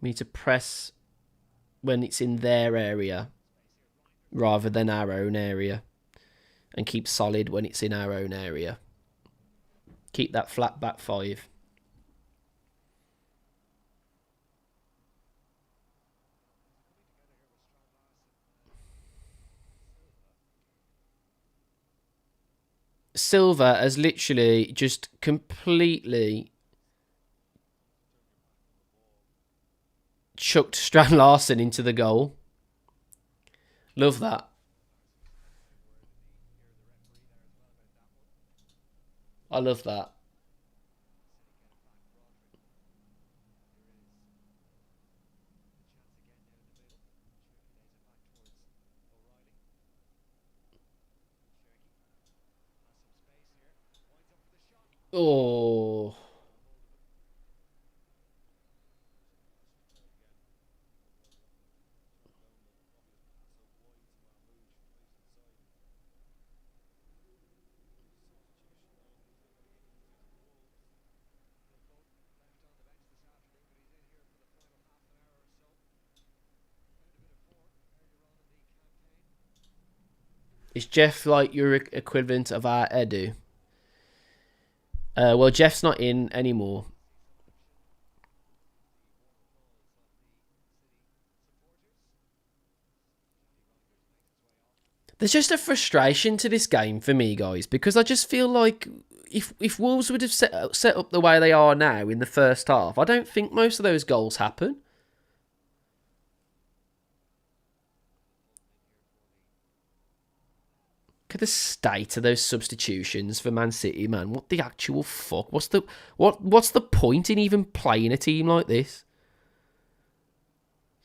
We need to press when it's in their area rather than our own area. And keep solid when it's in our own area. Keep that flat back five. Silva has literally just completely chucked Strand Larsen into the goal. Love that. I love that. Oh. Is Jeff like your equivalent of our Edu? Well, Jeff's not in anymore. There's just a frustration to this game for me, guys, because I just feel like if Wolves would have set up the way they are now in the first half, I don't think most of those goals happen. Look at the state of those substitutions for Man City, man. What the actual fuck? What's the point in even playing a team like this?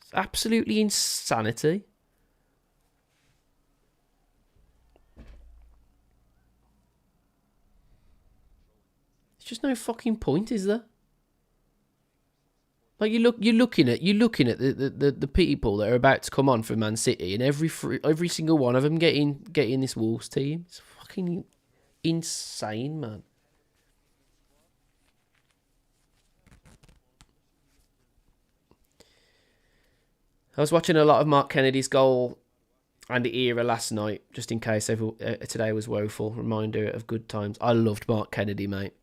It's absolutely insanity. There's just no fucking point, is there? Like you're looking at the people that are about to come on for Man City, and every single one of them getting this Wolves team. It's fucking insane, man. I was watching a lot of Mark Kennedy's goal and the era last night, just in case today was woeful. Reminder of good times. I loved Mark Kennedy, mate.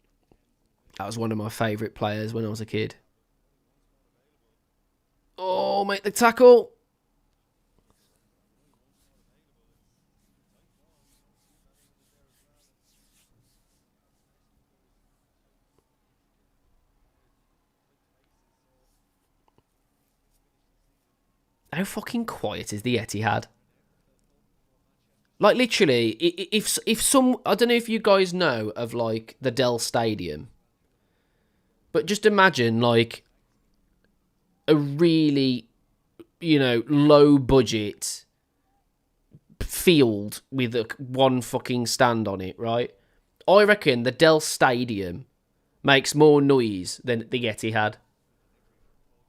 That was one of my favourite players when I was a kid. Oh, make the tackle. How fucking quiet is the Etihad? Like, literally, if some... I don't know if you guys know of, like, the Dell Stadium. But just imagine, like, a really, low budget field with one fucking stand on it, right? I reckon the Dell Stadium makes more noise than the Etihad.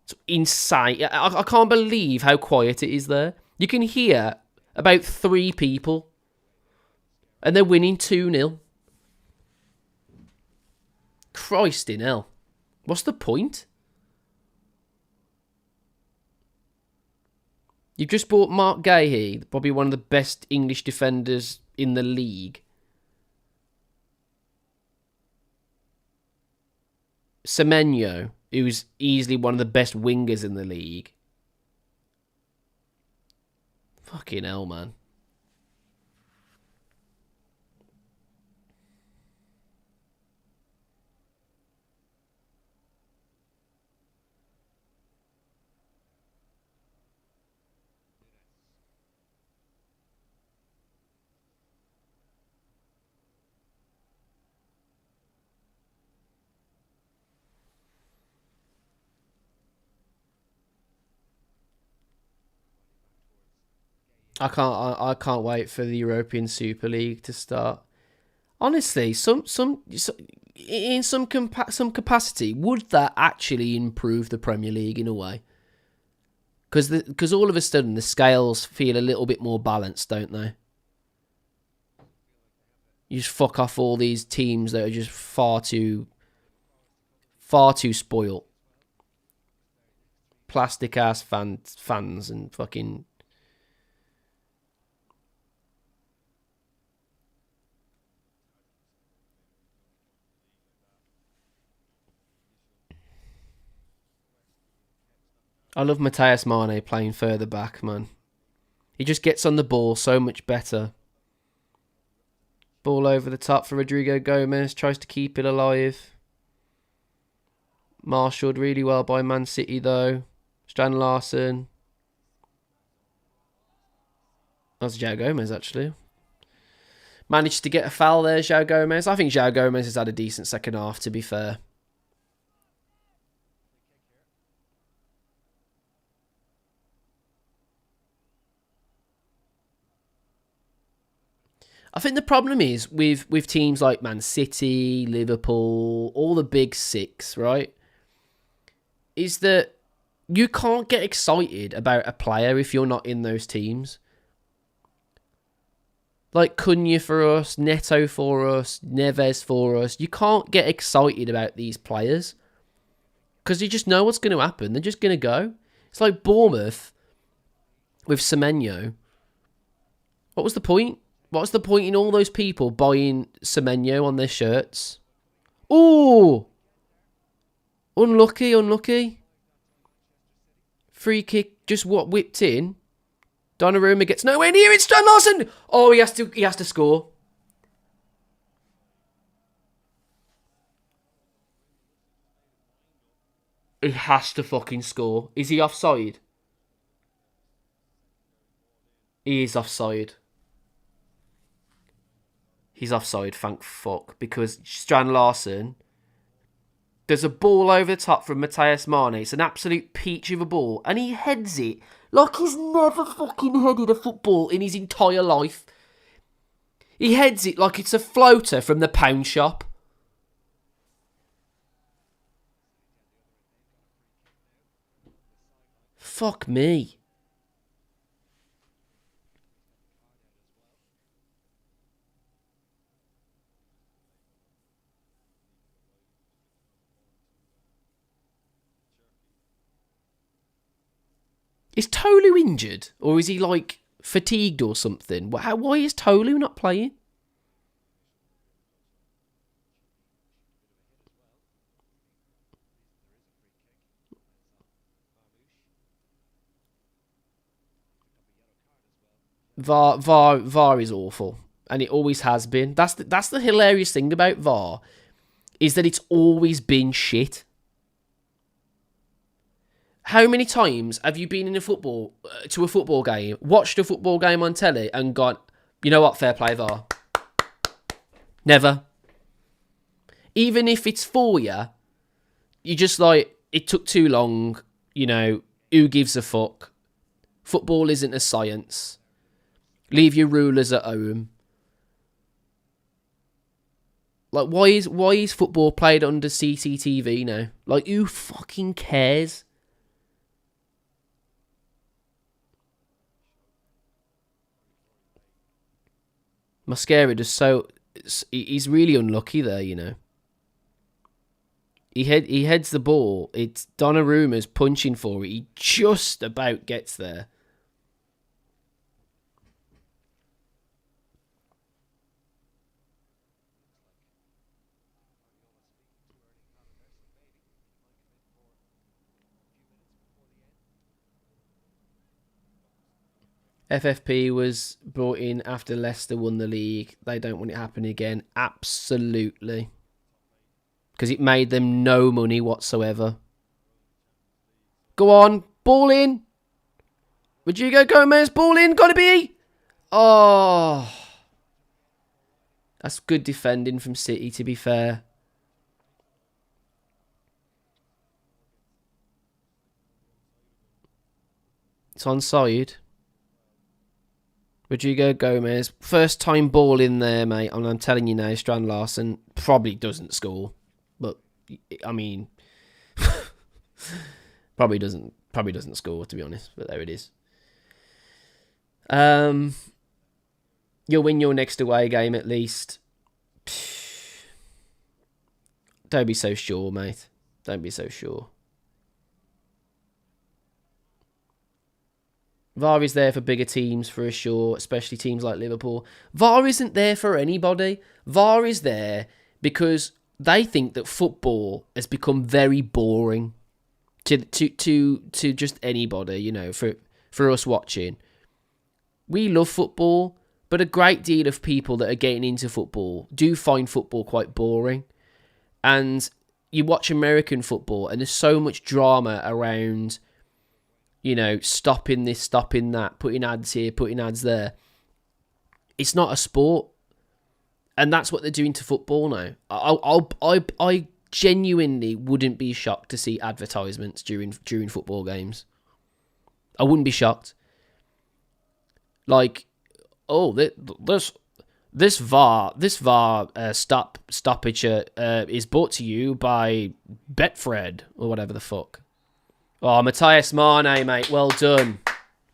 It's insane. I can't believe how quiet it is there. You can hear about 3 people, and they're winning 2-0. Christ in hell. What's the point? You've just bought Mark Gahey, probably one of the best English defenders in the league. Semenyo, who's easily one of the best wingers in the league. Fucking hell, man. I can't wait for the European Super League to start. Honestly, in some capacity, would that actually improve the Premier League in a way? Because all of a sudden the scales feel a little bit more balanced, don't they? You just fuck off all these teams that are just far too spoiled. Plastic ass fans and fucking. I love Matthias Mane playing further back, man. He just gets on the ball so much better. Ball over the top for Rodrigo Gomez. Tries to keep it alive. Marshalled really well by Man City, though. Strand Larsen. That's João Gomez, actually. Managed to get a foul there, João Gomez. I think João Gomez has had a decent second half, to be fair. I think the problem is with teams like Man City, Liverpool, all the big six, right? Is that you can't get excited about a player if you're not in those teams. Like Cunha for us, Neto for us, Neves for us. You can't get excited about these players because you just know what's going to happen. They're just going to go. It's like Bournemouth with Semenyo. What was the point? What's the point in all those people buying Semenyo on their shirts? Ooh! Unlucky. Free kick just whipped in. Donnarumma gets nowhere near it. Strand Larsen! Oh, he has to score. He has to fucking score. Is he offside? He is offside. He's offside, thank fuck. Because Strand Larsen, there's a ball over the top from Matthias Mane. It's an absolute peach of a ball. And he heads it like he's never fucking headed a football in his entire life. He heads it like it's a floater from the pound shop. Fuck me. Is Tolu injured? Or is he, like, fatigued or something? Why is Tolu not playing? VAR is awful. And it always has been. That's the hilarious thing about VAR. Is that it's always been shit. How many times have you been in a football game, watched a football game on telly, and gone, you know what, fair play VAR? Never. Even if it's for you, you just like, it took too long, you know, who gives a fuck? Football isn't a science. Leave your rulers at home. Like, why is football played under CCTV now? Like, who fucking cares? Mascara he's really unlucky there, you know. he heads the ball. It's Donnarumma's punching for it. He just about gets there. FFP was brought in after Leicester won the league. They don't want it happening again. Absolutely. Because it made them no money whatsoever. Go on. Ball in. Rodrigo Gomez. Ball in. Gotta be. Oh. That's good defending from City, to be fair. It's onside. Rodrigo Gomez. First time ball in there, mate. And I'm telling you now, Strand Larsen probably doesn't score. But, I mean... probably doesn't score, to be honest. But there it is. You'll win your next away game, at least. Don't be so sure, mate. Don't be so sure. VAR is there for bigger teams, for sure, especially teams like Liverpool. VAR isn't there for anybody. VAR is there because they think that football has become very boring to just anybody, you know, for us watching. We love football, but a great deal of people that are getting into football do find football quite boring. And you watch American football and there's so much drama around... You know, stopping this, stopping that, putting ads here, putting ads there. It's not a sport, and that's what they're doing to football now. I genuinely wouldn't be shocked to see advertisements during football games. I wouldn't be shocked. Like, oh, this VAR stoppage is brought to you by Betfred or whatever the fuck. Oh, Matthias Mane, mate. Well done.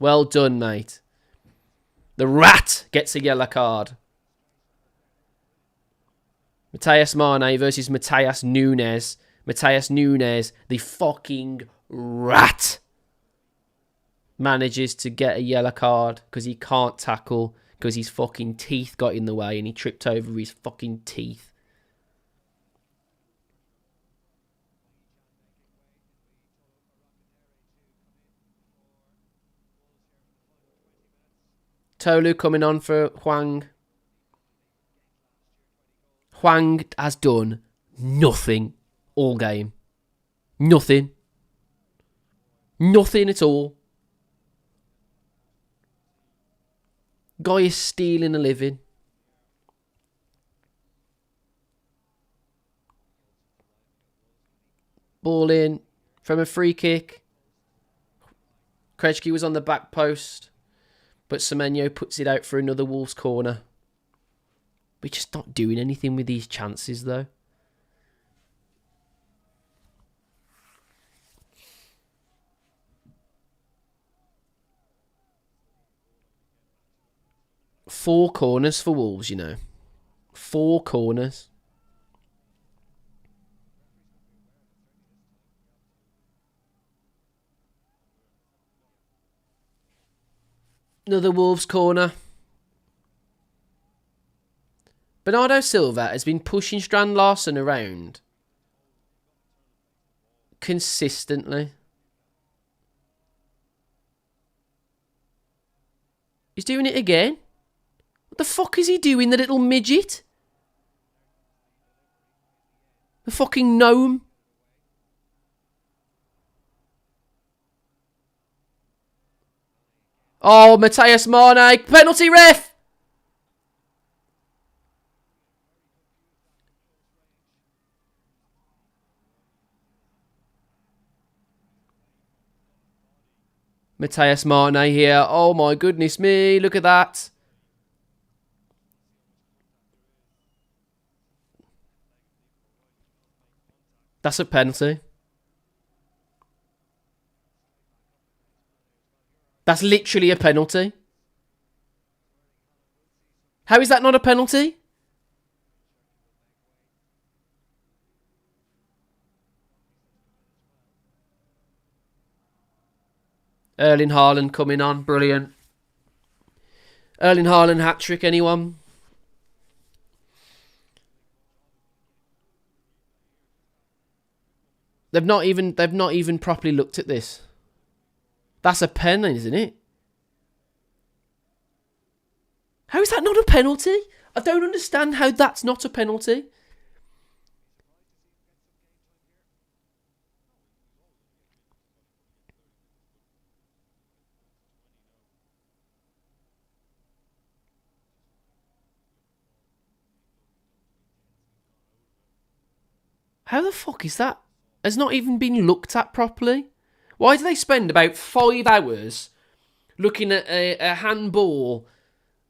Well done, mate. The rat gets a yellow card. Matthias Mane versus Matthias Nunes. Matthias Nunes, the fucking rat, manages to get a yellow card because he can't tackle because his fucking teeth got in the way and he tripped over his fucking teeth. Tolu coming on for Hwang. Hwang has done nothing all game. Nothing. Nothing at all. Guy is stealing a living. Ball in from a free kick. Krejci was on the back post. But Semenyo puts it out for another Wolves corner. We're just not doing anything with these chances, though. Four corners for Wolves, you know. 4 corners. Another Wolves corner. Bernardo Silva has been pushing Strand Larsen around consistently. He's doing it again. What the fuck is he doing, the little midget? The fucking gnome. Oh, Matthias Mane. Penalty, ref! Matthias Mane here. Oh my goodness me. Look at that. That's a penalty. That's literally a penalty. How is that not a penalty? Erling Haaland coming on. Brilliant. Erling Haaland hat-trick, anyone? They've not even properly looked at this. That's a pen, isn't it? How is that not a penalty? I don't understand how that's not a penalty. How the fuck is that? Has not even been looked at properly. Why do they spend about 5 hours looking at a handball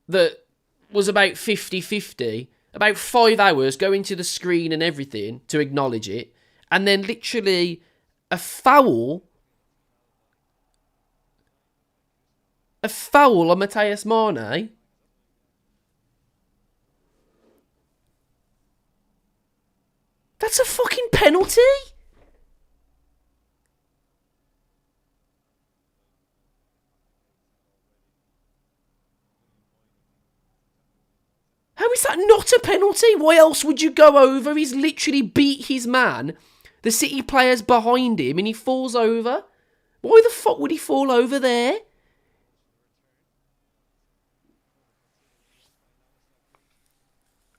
that was about 50-50, about 5 hours going to the screen and everything to acknowledge it, and then literally a foul on Matthias Mane? That's a fucking penalty? How is that not a penalty? Why else would you go over? He's literally beat his man. The City player's behind him and he falls over. Why the fuck would he fall over there?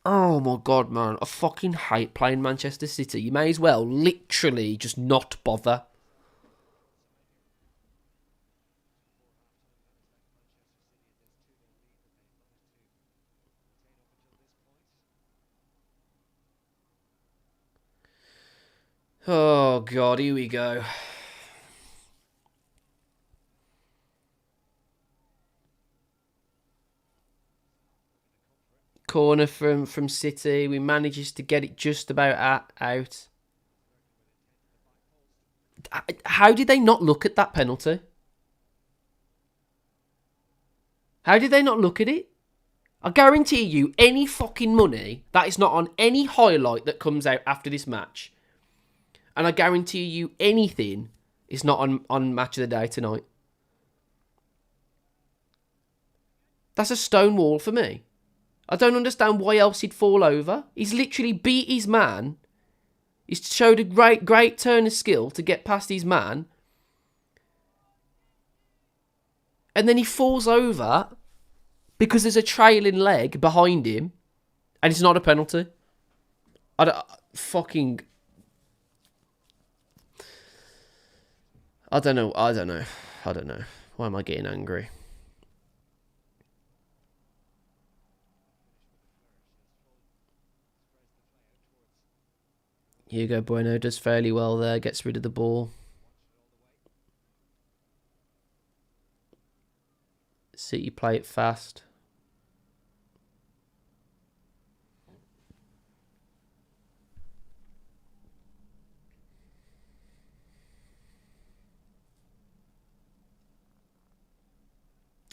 Oh my god, man. I fucking hate playing Manchester City. You may as well literally just not bother. Oh god, here we go. Corner from City. We manages to get it just about out. How did they not look at that penalty? How did they not look at it? I guarantee you, any fucking money that is not on any highlight that comes out after this match, and I guarantee you anything is not on Match of the Day tonight. That's a stone wall for me. I don't understand why else he'd fall over. He's literally beat his man. He's showed a great turn of skill to get past his man. And then he falls over because there's a trailing leg behind him. And it's not a penalty. I don't know. Why am I getting angry? Hugo Bueno does fairly well there. Gets rid of the ball. City play it fast.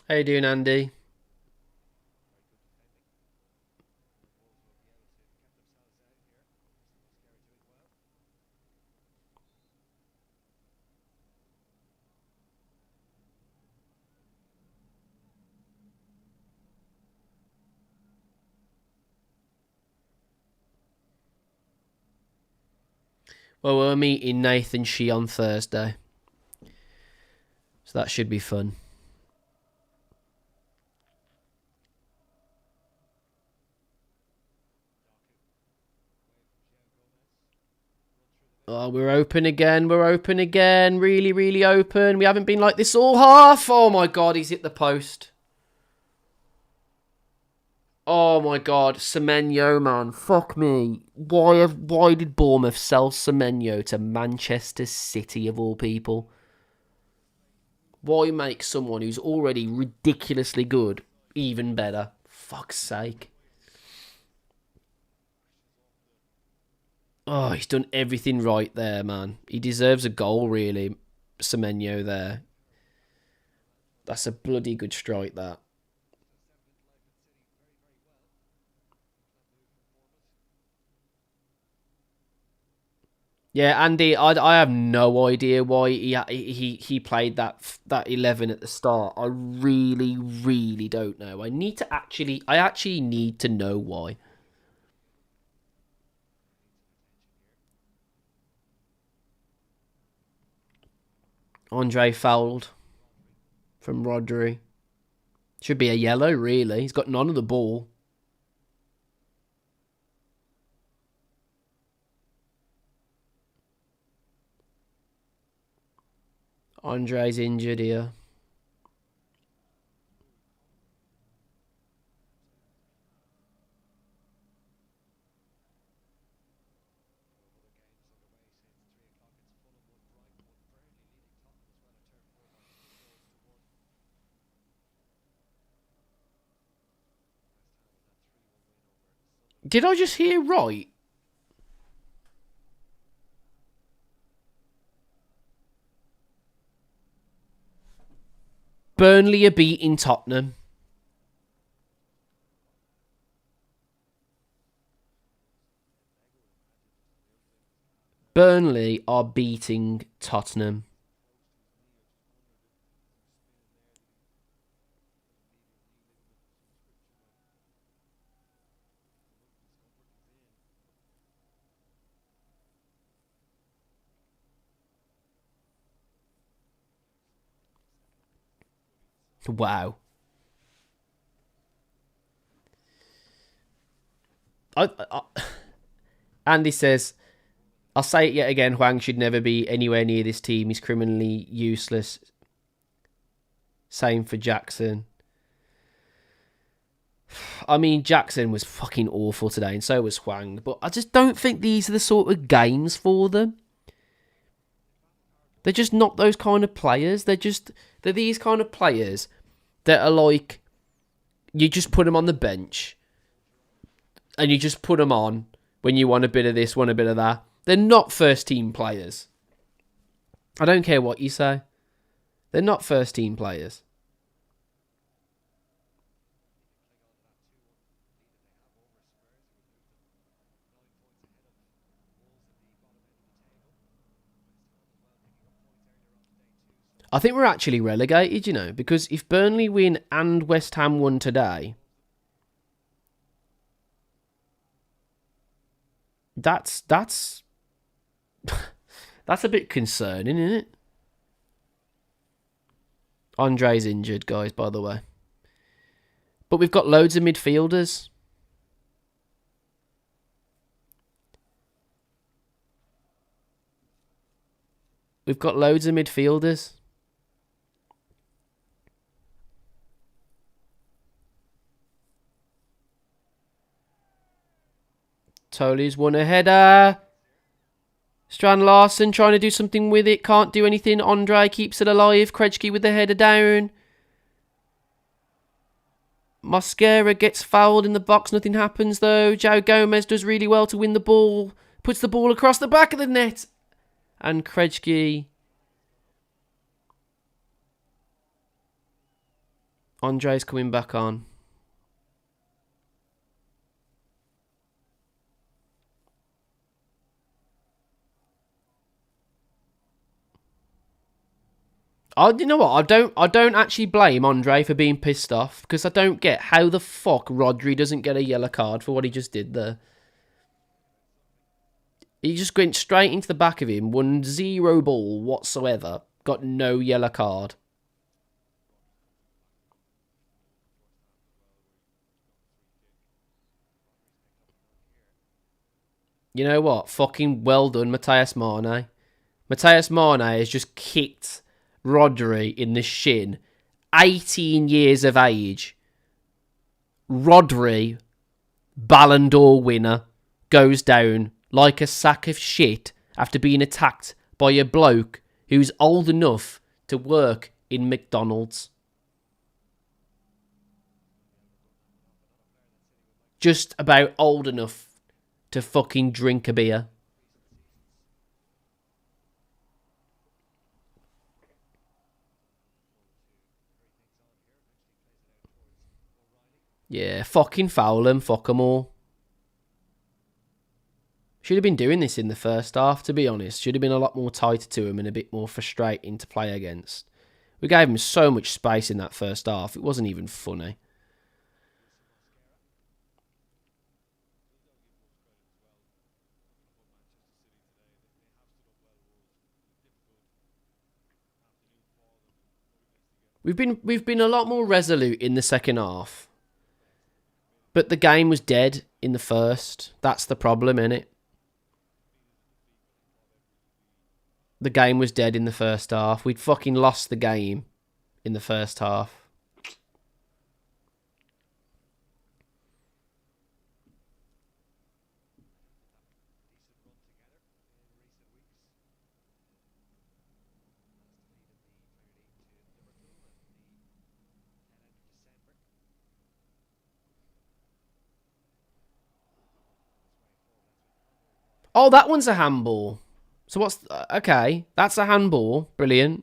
How you doing, Andy? Well, we're meeting Nathan Shee on Thursday. So that should be fun. Oh, we're open again. We're open again. Really, really open. We haven't been like this all half. Oh my god, he's hit the post. Oh my god, Semenyo, man. Fuck me. Why did Bournemouth sell Semenyo to Manchester City of all people? Why make someone who's already ridiculously good even better? Fuck's sake. Oh, he's done everything right there, man. He deserves a goal, really. Semenyo there. That's a bloody good strike, that. Yeah, Andy, I have no idea why he played that 11 at the start. I really don't know. I actually need to know why. Andre fouled from Rodri. Should be a yellow, really. He's got none of the ball. Andre's injured here. Did I just hear right? Burnley are beating Tottenham. Burnley are beating Tottenham. Wow. Andy says, I'll say it yet again, Hwang should never be anywhere near this team. He's criminally useless. Same for Jackson. I mean, Jackson was fucking awful today, and so was Hwang. But I just don't think these are the sort of games for them. They're just not those kind of players. They're these kind of players that are like, you just put them on the bench, and you just put them on when you want a bit of this, want a bit of that. They're not first team players. I don't care what you say. They're not first team players. I think we're actually relegated, you know, because if Burnley win and West Ham won today, that's that's a bit concerning, isn't it? Andre's injured, guys, by the way. But we've got loads of midfielders. We've got loads of midfielders. Tolu's won a header. Strand Larson trying to do something with it. Can't do anything. Andre keeps it alive. Krejci with the header down. Mosquera gets fouled in the box. Nothing happens though. João Gomez does really well to win the ball. Puts the ball across the back of the net. And Krejci. Andre's coming back on. You know what? I don't actually blame Andre for being pissed off, because I don't get how the fuck Rodri doesn't get a yellow card for what he just did there. He just went straight into the back of him, won zero ball whatsoever, got no yellow card. You know what? Fucking well done, Matthias Mane. Matthias Mane has just kicked Rodri in the shin. 18 years of age. Rodri, Ballon d'Or winner, goes down like a sack of shit after being attacked by a bloke who's old enough to work in McDonald's. Just about old enough to fucking drink a beer. Yeah, fucking foul them, fuck them all. Should have been doing this in the first half, to be honest. Should have been a lot more tighter to him and a bit more frustrating to play against. We gave him so much space in that first half. It wasn't even funny. We've been a lot more resolute in the second half. But the game was dead in the first. That's the problem, innit? The game was dead in the first half. We'd fucking lost the game in the first half. Oh, that one's a handball. So what's... Okay, that's a handball. Brilliant.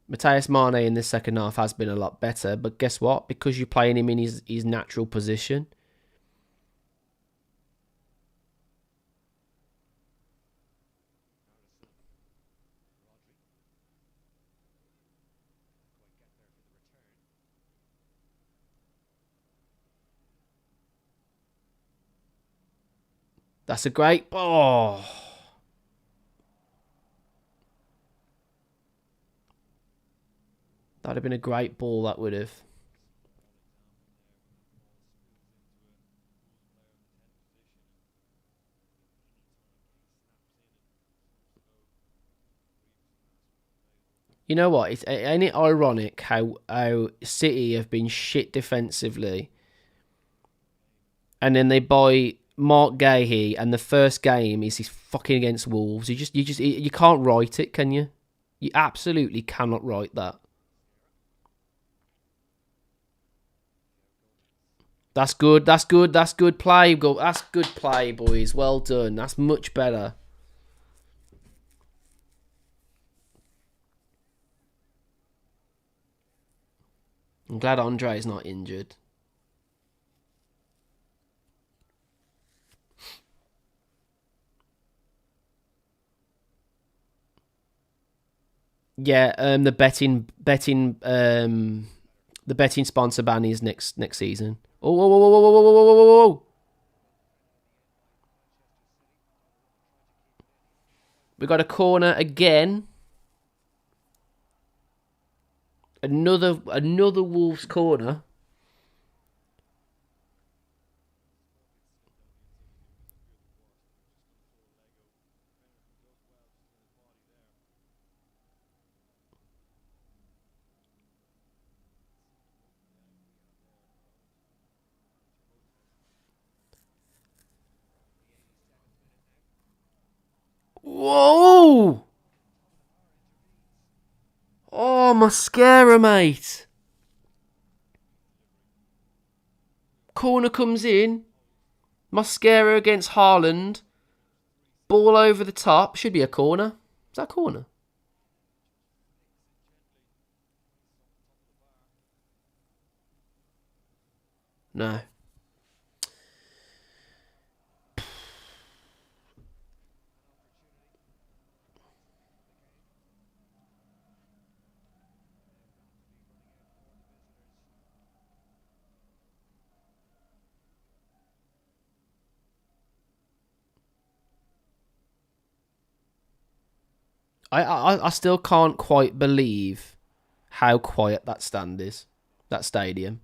Matthias Mane in this second half has been a lot better. But guess what? Because you're playing him in his natural position. That's a great... Oh... That'd have been a great ball, that would have. You know what? Ain't it ironic how City have been shit defensively, and then they buy Mark Gahey, and the first game is he's fucking against Wolves. You can't write it, can you? You absolutely cannot write that. That's good. That's good. That's good play. That's good play, boys. Well done. That's much better. I'm glad Andre's not injured. Yeah, the betting sponsor ban is next season. Oh, whoa, whoa, whoa, whoa, whoa, whoa, whoa, whoa, whoa. We got a corner again. Another Wolves corner. Whoa! Oh, mascara, mate. Corner comes in. Mascara against Haaland. Ball over the top. Should be a corner. Is that a corner? No. I still can't quite believe how quiet that stand is. That stadium.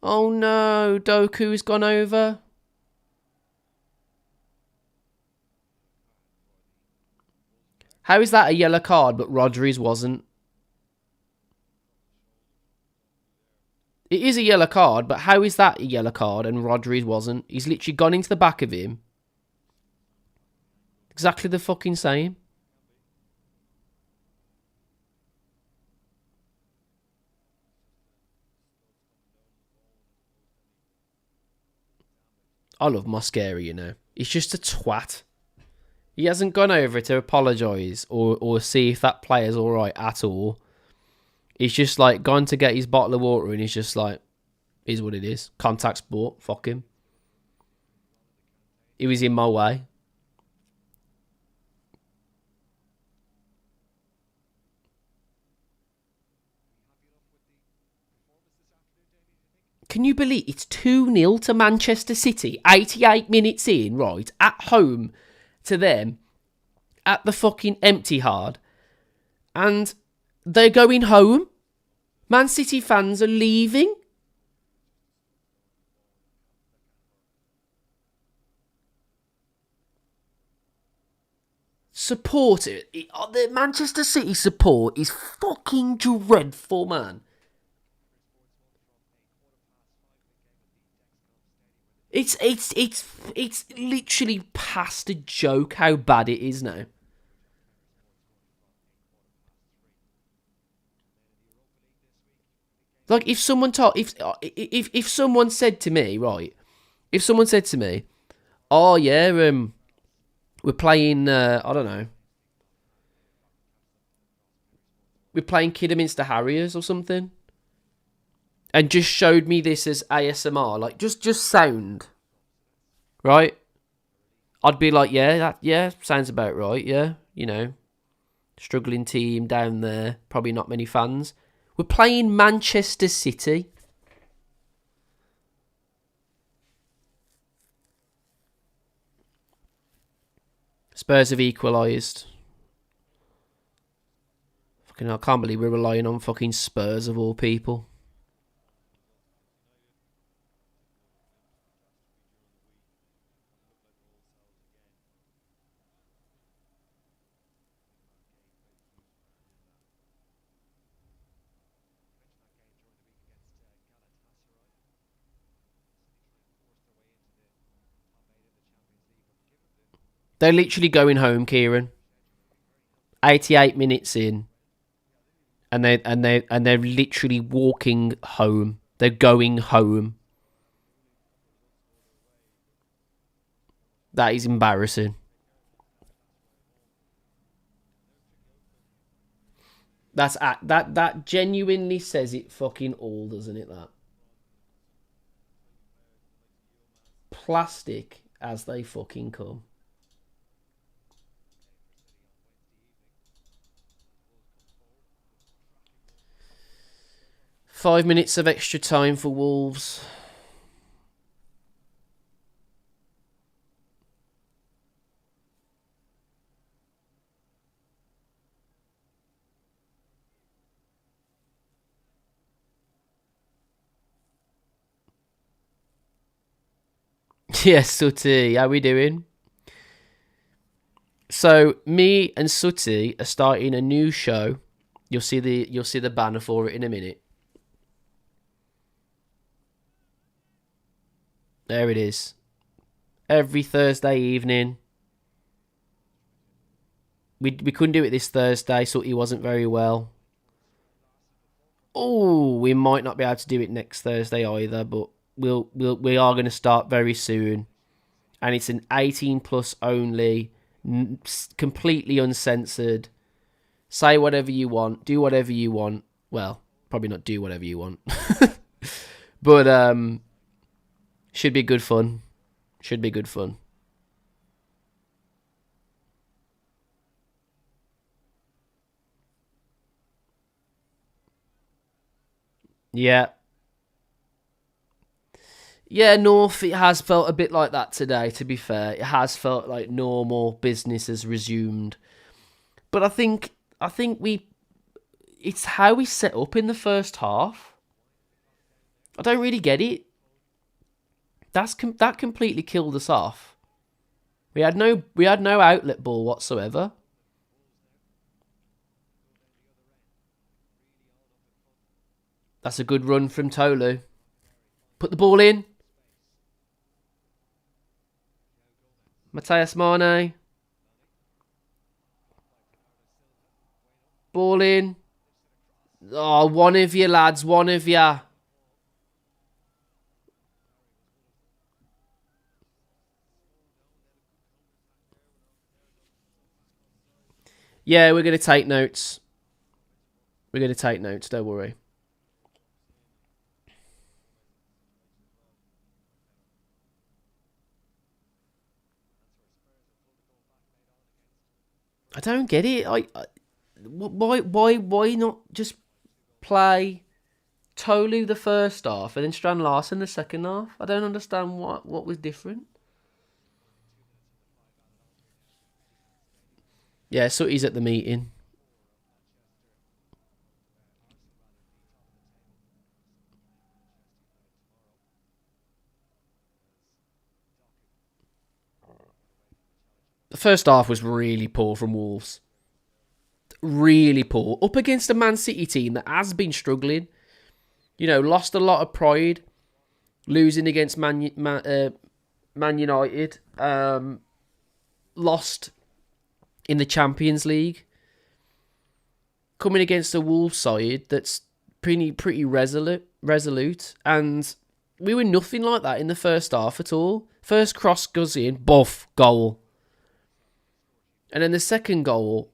Oh no, Doku's gone over. How is that a yellow card but Rodri's wasn't? It is a yellow card, but how is that a yellow card and Rodri's wasn't? He's literally gone into the back of him. Exactly the fucking same. I love Mosquera, you know. He's just a twat. He hasn't gone over to apologise or see if that player's alright at all. He's just like gone to get his bottle of water and he's just like, Is what it is. Contact sport. Fuck him. He was in my way. Can you believe it's 2-0 to Manchester City? 88 minutes in, right? At home to them. At the fucking Etihad. And they're going home. Man City fans are leaving. Support it. The Manchester City support is fucking dreadful, man. It's literally past a joke how bad it is now. Like if someone if someone said to me, right, if someone said to me, oh yeah, we're playing I don't know, we're playing Kidderminster Harriers or something, and just showed me this as ASMR, like just sound, right? I'd be like, yeah, sounds about right, yeah, you know, struggling team down there, probably not many fans. We're playing Manchester City. Spurs have equalised. Fucking hell, I can't believe we're relying on fucking Spurs of all people. They're literally going home, Kieran. 88 minutes in. And they're literally walking home. They're going home. That is embarrassing. That genuinely says it fucking all, doesn't it? That plastic as they fucking come. Five minutes of extra time for Wolves. Yes, Sooty, how we doing? So me and Sooty are starting a new show. You'll see the banner for it in a minute. There it is. Every Thursday evening. We couldn't do it this Thursday, Sooty wasn't very well. Oh, we might not be able to do it next Thursday either, but we are going to start very soon. And it's an 18 plus only, completely uncensored. Say whatever you want, do whatever you want. Well, probably not do whatever you want. But should be good fun. Should be good fun. Yeah. Yeah, North, it has felt a bit like that today, to be fair. It has felt like normal business has resumed. But I think it's how we set up in the first half. I don't really get it. That completely killed us off. We had no outlet ball whatsoever. That's a good run from Tolu. Put the ball in. Matthias Mane. Ball in. Oh, one of you, lads. One of you. Yeah, we're going to take notes. We're going to take notes, don't worry. I don't get it. Why not just play Tolu the first half and then Strand Larsen the second half? I don't understand what was different. Yeah, Sutty's at the meeting. The first half was really poor from Wolves. Really poor. Up against a Man City team that has been struggling. You know, lost a lot of pride. Losing against Man United. Lost in the Champions League. Coming against a Wolves side that's pretty resolute. And we were nothing like that in the first half at all. First cross goes in. Buff. Goal. And then the second goal,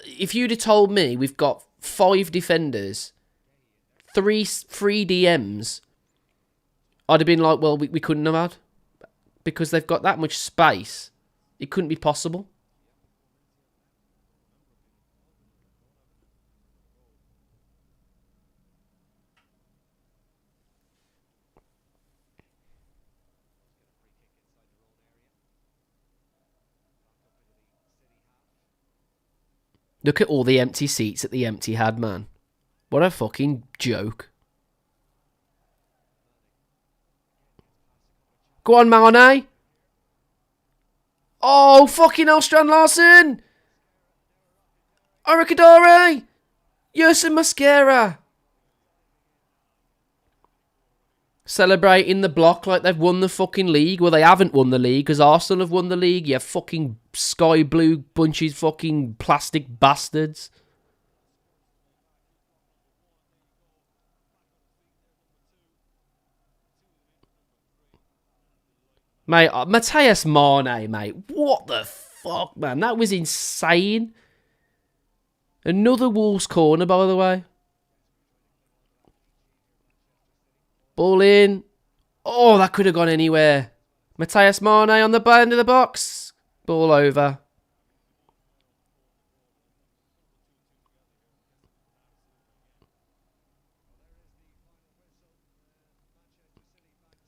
if you'd have told me we've got 5 defenders, three DMs, I'd have been like, well, we couldn't have had. Because they've got that much space. It couldn't be possible. Look at all the empty seats at the Etihad, man. What a fucking joke. Go on, Mane. Oh, fucking hell, Strand Larsen. Arikadore. Yerson Mascara. Celebrating the block like they've won the fucking league. Well, they haven't won the league because Arsenal have won the league. You fucking sky blue bunches, fucking plastic bastards. Mate, Matthias Mane, mate. What the fuck, man? That was insane. Another Wolves corner, by the way. Ball in. Oh, that could have gone anywhere. Matthias Mane on the end of the box. Ball over.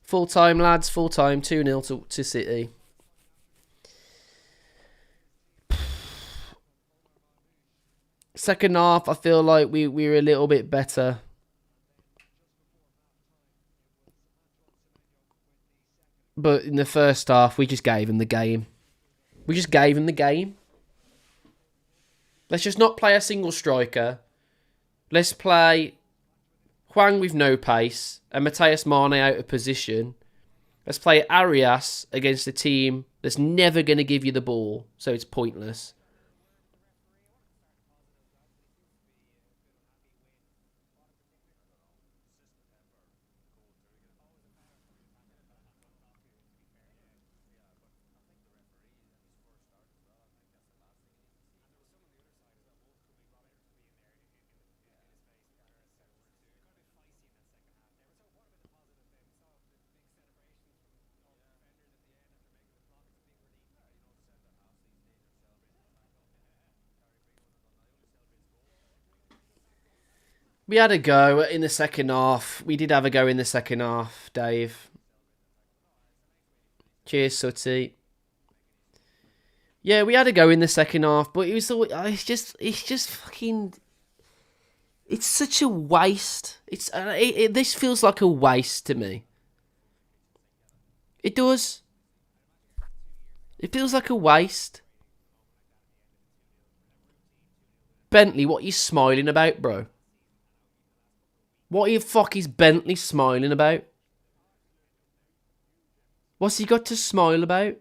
Full time, lads. Full time. 2-0 to City. Second half, I feel like we were a little bit better. But in the first half, we just gave him the game. Let's just not play a single striker. Let's play Hwang with no pace and Matthias Mane out of position. Let's play Arias against a team that's never going to give you the ball, so it's pointless. We had a go in the second half. We did have a go in the second half, Dave. Cheers, Sutty. Yeah, we had a go in the second half, but it was it's just fucking. It's such a waste. This feels like a waste to me. It does. It feels like a waste. Bentley, what are you smiling about, bro? What the fuck is Bentley smiling about? What's he got to smile about?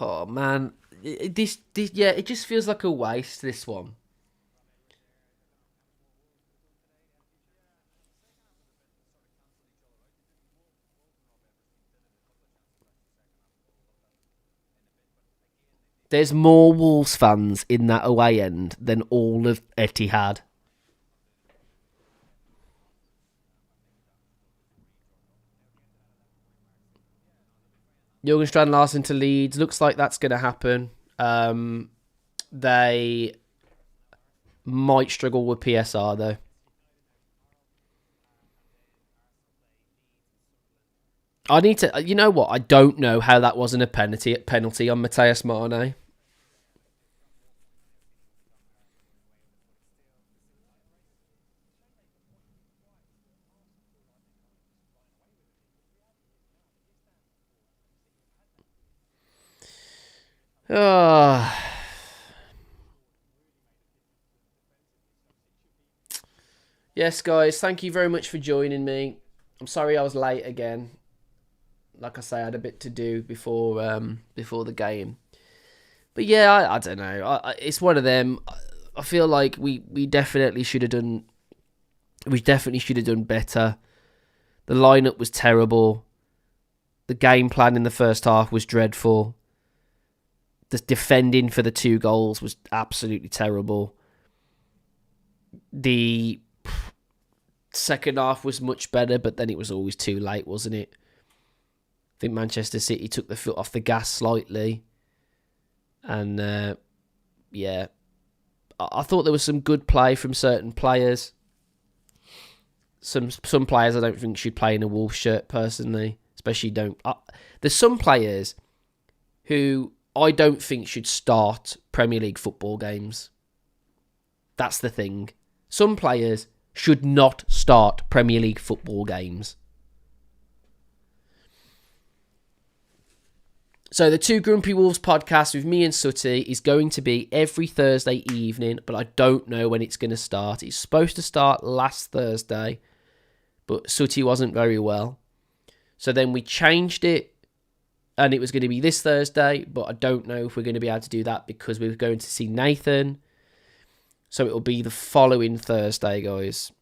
Oh, man. This, yeah, it just feels like a waste, this one. There's more Wolves fans in that away end than all of Etihad. Jurgen Strand Larsen to Leeds. Looks like that's going to happen. They might struggle with PSR, though. I need to... You know what? I don't know how that wasn't a penalty on Matthias Mane. Oh. Yes, guys, thank you very much for joining me. I'm sorry I was late again. Like I say, I had a bit to do before the game. But yeah, I don't know. It's one of them. I feel like we definitely should have done. We definitely should have done better. The lineup was terrible. The game plan in the first half was dreadful. The defending for the 2 goals was absolutely terrible. The second half was much better, but then it was always too late, wasn't it? I think Manchester City took the foot off the gas slightly. And, yeah. I thought there was some good play from certain players. Some players I don't think should play in a Wolves shirt, personally. Especially there's some players who I don't think should start Premier League football games. That's the thing. Some players should not start Premier League football games. So the Two Grumpy Wolves podcast with me and Sooty is going to be every Thursday evening, but I don't know when it's going to start. It's supposed to start last Thursday, but Sooty wasn't very well. So then we changed it, and it was going to be this Thursday, but I don't know if we're going to be able to do that because we're going to see Nathan. So it'll be the following Thursday, guys,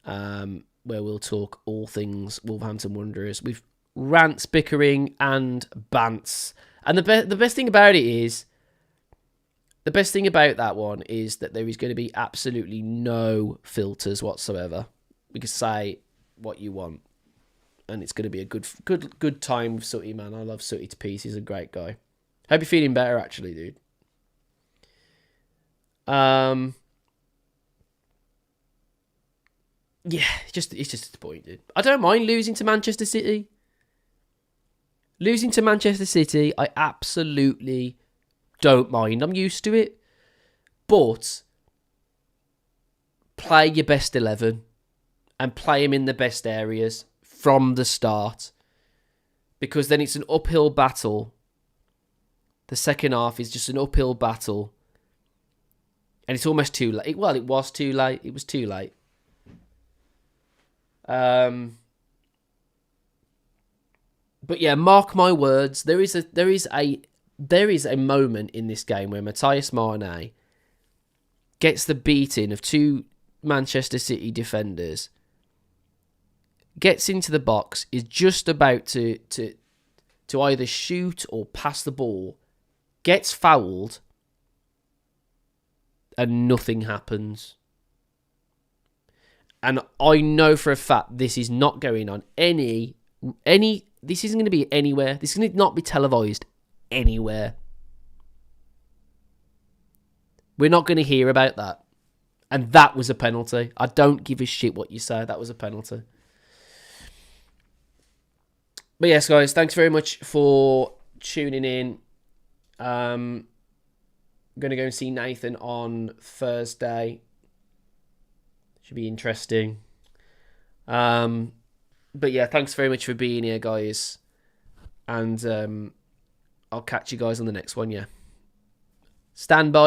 where we'll talk all things Wolverhampton Wanderers with rants, bickering, and bants. And the best thing about it is, the best thing about that one is that there is going to be absolutely no filters whatsoever. We can say what you want, and it's going to be a good time with Sooty, man. I love Sooty to pieces. He's a great guy. Hope you're feeling better, actually, dude. Yeah, it's just disappointed. I don't mind losing to Manchester City. Losing to Manchester City, I absolutely don't mind. I'm used to it. But play your best 11 and play them in the best areas from the start, because then it's an uphill battle. The second half is just an uphill battle. And it's almost too late. Well, it was too late. It was too late. But yeah, mark my words. There is a moment in this game where Matthias Mane gets the beating of 2 Manchester City defenders, gets into the box, is just about to either shoot or pass the ball, gets fouled, and nothing happens. And I know for a fact this is not going on this isn't going to be anywhere. This is going to not be televised anywhere. We're not going to hear about that. And that was a penalty. I don't give a shit what you say. That was a penalty. But yes, guys, thanks very much for tuning in. I'm going to go and see Nathan on Thursday. Should be interesting. But yeah, thanks very much for being here, guys. And I'll catch you guys on the next one, yeah. Stand by.